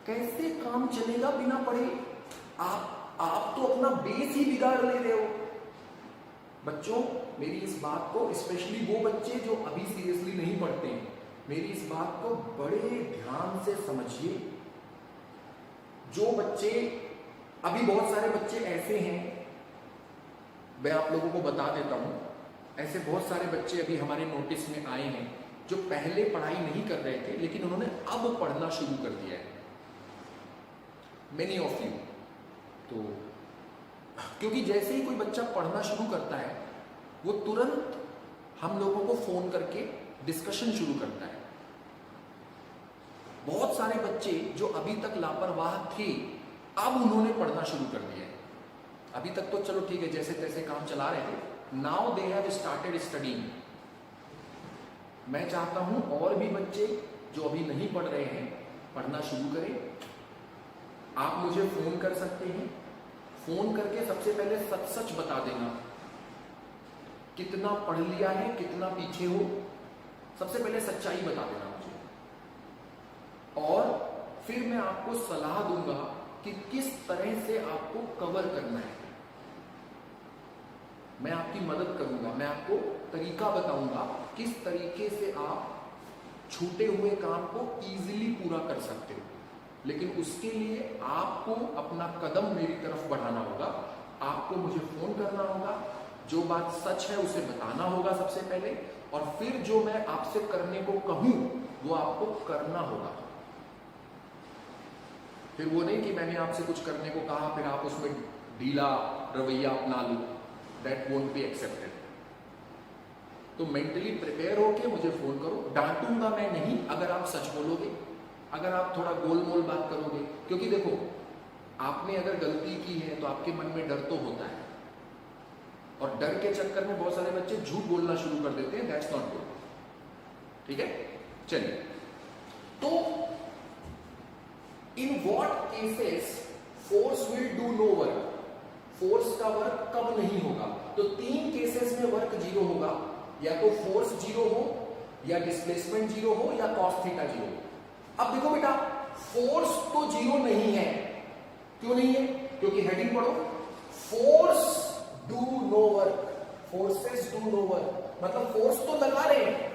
कैसे काम चलेगा बिना पढ़े? आप तो अपना बेस ही बिगाड़ ले रहे हो। बच्चों, मेरी इस बात को, स्पेशली वो बच्चे जो अभी सीरियसली नहीं पढ़ते हैं, मेरी इस बात को बड़े ध्यान से समझिए। जो बच्चे, अभी बहुत सारे बच्चे ऐसे हैं, मैं आप लोगों को बता देता हूं, ऐसे बहुत सारे बच्चे अभी हमारे नोटिस में आए हैं जो पहले पढ़ाई नहीं कर रहे थे, लेकिन उन्होंने अब पढ़ना शुरू कर दिया है। Many of you. तो क्योंकि जैसे ही कोई बच्चा पढ़ना शुरू करता है, वो तुरंत हम लोगों को फोन करके डिस्कशन शुरू करता है। बहुत सारे बच्चे जो अभी तक लापरवाह थे, अब उन्होंने पढ़ना शुरू कर दिया है। अभी तक तो चलो ठीक है, जैसे तैसे काम चला रहे थे, now they have started studying. मैं चाहता हूं और भी बच्चे जो अभी नहीं पढ़ रहे हैं पढ़ना शुरू करें। आप मुझे फोन कर सकते हैं, फोन करके सबसे पहले सच सच बता देना, कितना पढ़ लिया है, कितना पीछे हो, सबसे पहले सच्चाई बता देना मुझे। और फिर मैं आपको सलाह दूंगा कि किस तरह से आपको कवर करना है। मैं आपकी मदद करूंगा, मैं आपको तरीका बताऊंगा किस तरीके से आप छूटे हुए काम को इजीली पूरा कर सकते हो। लेकिन उसके लिए आपको अपना कदम मेरी तरफ बढ़ाना होगा। आपको मुझे फोन करना होगा, जो बात सच है उसे बताना होगा सबसे पहले, और फिर जो मैं आपसे करने को कहूं वो आपको करना होगा। फिर वो नहीं कि मैंने आपसे कुछ करने को कहा फिर आप उसमें ढीला रवैया अपना लो, दैट वोंट बी एक्सेप्टेड। तो मेंटली प्रिपेयर होके मुझे फोन करो। डांटूंगा मैं नहीं अगर आप सच बोलोगे, अगर आप थोड़ा गोलमोल बात करोगे। क्योंकि देखो, आपने अगर गलती की है तो आपके मन में डर तो होता है, और डर के चक्कर में बहुत सारे बच्चे झूठ बोलना शुरू कर देते हैं। That's not good. ठीक है, चलिए। तो in what cases force will do no work, force का वर्क कब नहीं होगा? तो 3 केसेस में वर्क जीरो होगा, या तो फोर्स जीरो हो, या डिस्प्लेसमेंट जीरो हो, या कॉस थीटा जीरो हो। अब देखो बेटा, फोर्स तो जीरो नहीं है। क्यों नहीं है? क्योंकि हेडिंग पढ़ो, force do no work, forces do no work, मतलब फोर्स तो लगा रहे हैं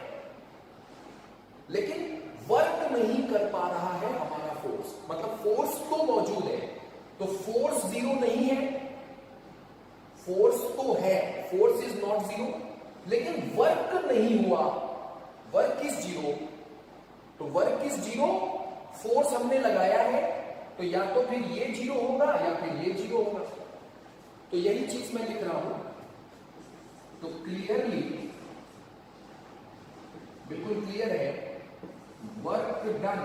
लेकिन वर्क नहीं कर पा रहा है हमारा फोर्स, मतलब फोर्स तो मौजूद है। तो फोर्स जीरो नहीं है, फोर्स तो है, फोर्स इज नॉट जीरो, लेकिन वर्क नहीं हुआ, वर्क इज जीरो। तो वर्क इज जीरो, फोर्स हमने लगाया है, तो या तो फिर ये जीरो होगा या फिर ये जीरो होगा। तो यही चीज मैं लिख रहा हूं। तो क्लियरली, बिल्कुल क्लियर है, work done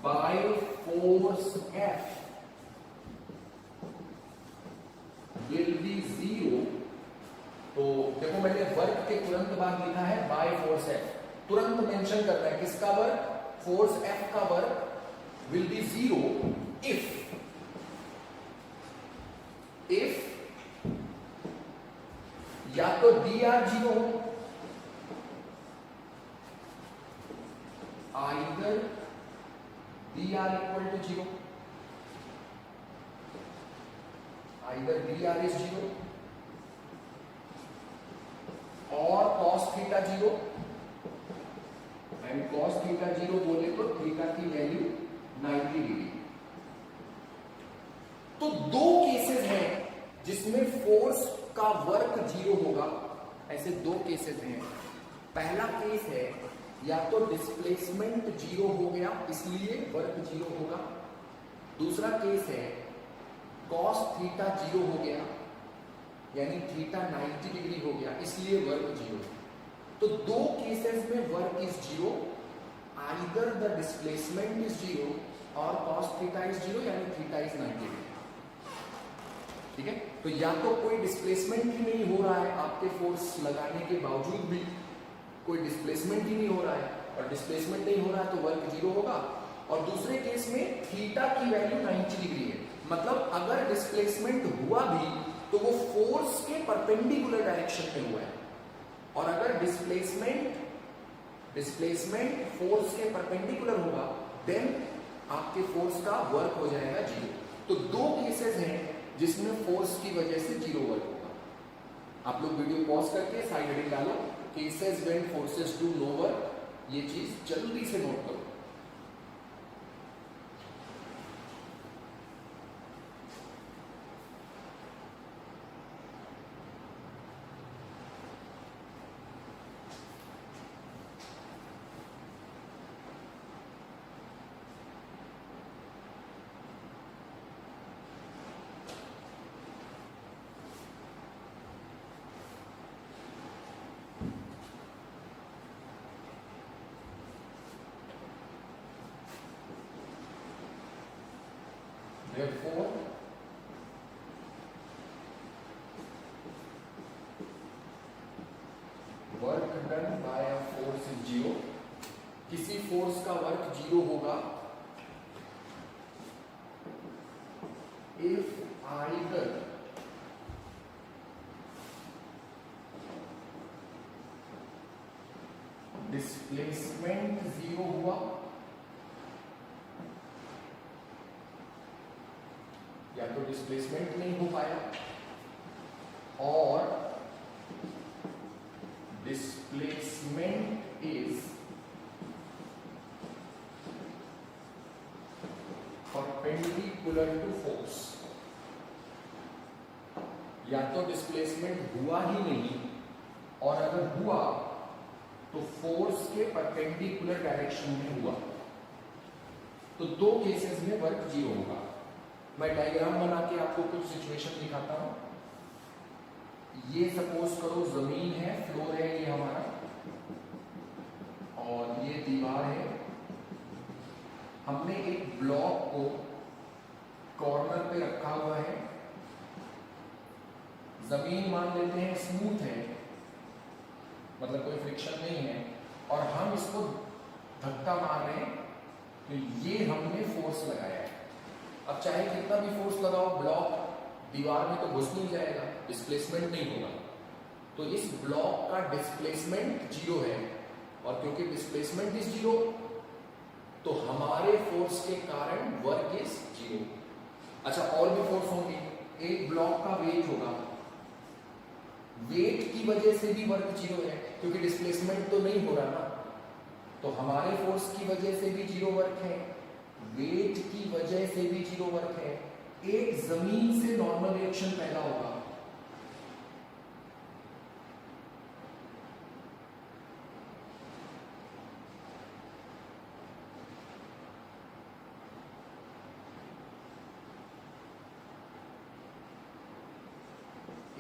by force F will be zero. तो देखो, मैंने वर्क के तुरंत बाद लिखा है बाय फोर्स एफ, तुरंत मेंशन करना है किसका वर्क? फोर्स एफ का work will be zero if या तो डी आर जीरो हो, either d r equal to zero, either d r is zero, और cos theta zero, and cos theta zero बोले तो थीटा की वैल्यू 90 डिग्री। तो 2 cases हैं जिसमें फोर्स का वर्क जीरो होगा। ऐसे 2 केसेस हैं। पहला केस है या तो डिस्प्लेसमेंट जीरो हो गया इसलिए वर्क जीरो होगा, दूसरा केस है cos थीटा जीरो हो गया यानी थीटा 90 डिग्री हो गया इसलिए वर्क जीरो। तो 2 केसेस में work is zero, either the displacement is zero और cos थीटा इज जीरो यानी थीटा इज 90 डिग्री। ठीक है, तो या तो कोई डिस्प्लेसमेंट ही नहीं हो रहा है, आपके फोर्स लगाने के बावजूद भी कोई डिस्प्लेसमेंट ही नहीं हो रहा है, और डिस्प्लेसमेंट नहीं हो रहा है तो वर्क जीरो होगा, और दूसरे केस में थीटा की वैल्यू 90 डिग्री है। मतलब अगर डिस्प्लेसमेंट हुआ भी तो वो फोर्स के परपेंडिकुलर डायरेक्शन में हुआ है, और अगर डिस्प्लेसमेंट फोर्स के परपेंडिकुलर होगा देन आपके फोर्स का वर्क हो जाएगा जीरो। तो 2 केसेस हैं जिसमें फोर्स की वजह से जीरो वर्क होगा। आप लोग वीडियो पॉज करके साइड हेडिंग डालो, cases when forces do no work, ये चीज जल्दी से नोट करो। Work done by a force is zero. किसी फोर्स का वर्क जीरो होगा इफ आइदर डिस्प्लेसमेंट जीरो हुआ या तो डिस्प्लेसमेंट नहीं हो पाया और displacement is perpendicular to force. या तो डिस्प्लेसमेंट हुआ ही नहीं और अगर हुआ तो फोर्स के परपेंडिकुलर डायरेक्शन में हुआ, तो दो केसेस में वर्क जीरो होगा। मैं डायग्राम बना के आपको कुछ सिचुएशन दिखाता हूं। ये सपोज करो जमीन है, फ्लोर है ये हमारा, और ये दीवार है। हमने एक ब्लॉक को कॉर्नर पे रखा हुआ है। जमीन मान लेते हैं स्मूथ है, मतलब कोई फ्रिक्शन नहीं है, और हम इसको धक्का मार रहे हैं, तो ये हमने फोर्स लगाया है। अब चाहे कितना भी फोर्स लगाओ, ब्लॉक दीवार में तो घुस नहीं जाएगा, डिस्प्लेसमेंट नहीं होगा। तो इस ब्लॉक का डिस्प्लेसमेंट जीरो है, और क्योंकि डिस्प्लेसमेंट इज जीरो तो हमारे फोर्स के कारण वर्क इज जीरो। अच्छा, और भी फोर्स होंगे। एक ब्लॉक का वेट होगा, वेट की वजह से भी वर्क जीरो है, क्योंकि डिस्प्लेसमेंट तो नहीं हो रहा ना, तो हमारे फोर्स की वजह से भी जीरो वर्क है, वेट की वजह से भी जीरो वर्क है। एक जमीन से नॉर्मल रिएक्शन पैदा होगा,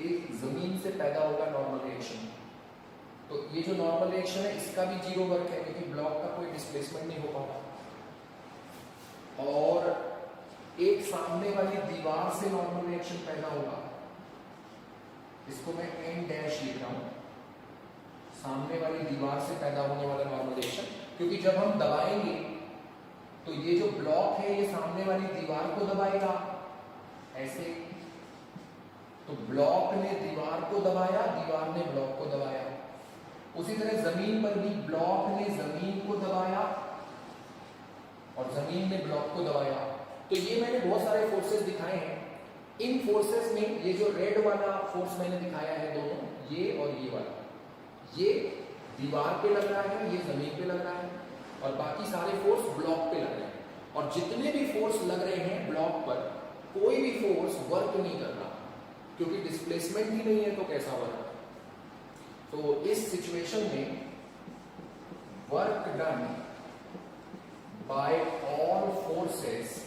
एक जमीन से पैदा होगा नॉर्मल रिएक्शन। तो ये जो नॉर्मल रिएक्शन है इसका भी जीरो वर्क है, क्योंकि ब्लॉक का कोई डिस्प्लेसमेंट नहीं हो पाता। और एक सामने वाली दीवार से नॉर्मल रिएक्शन पैदा होगा, इसको मैं एन डैश लिख रहा हूं, सामने वाली दीवार से पैदा होने वाला नॉर्मल रिएक्शन। क्योंकि जब हम दबाएंगे तो ये जो ब्लॉक है ये सामने वाली दीवार को दबाएगा ऐसे, तो ब्लॉक ने दीवार को दबाया, दीवार ने ब्लॉक को दबाया। उसी तरह जमीन पर भी ब्लॉक ने जमीन को दबाया और जमीन ने ब्लॉक को दबाया। तो ये मैंने बहुत सारे फोर्सेस दिखाए हैं। इन फोर्सेस में ये जो रेड वाला फोर्स मैंने दिखाया है दोनों, ये और ये वाला, ये दीवार पे लग रहा है, ये जमीन पे लग रहा है, और बाकी सारे फोर्स ब्लॉक पे लग रहे हैं। और जितने भी फोर्स लग रहे हैं ब्लॉक पर, कोई भी फोर्स वर्क नहीं कर रहा, क्योंकि डिस्प्लेसमेंट ही नहीं है, तो कैसा वर्क। तो इस सिचुएशन में work done bye all forces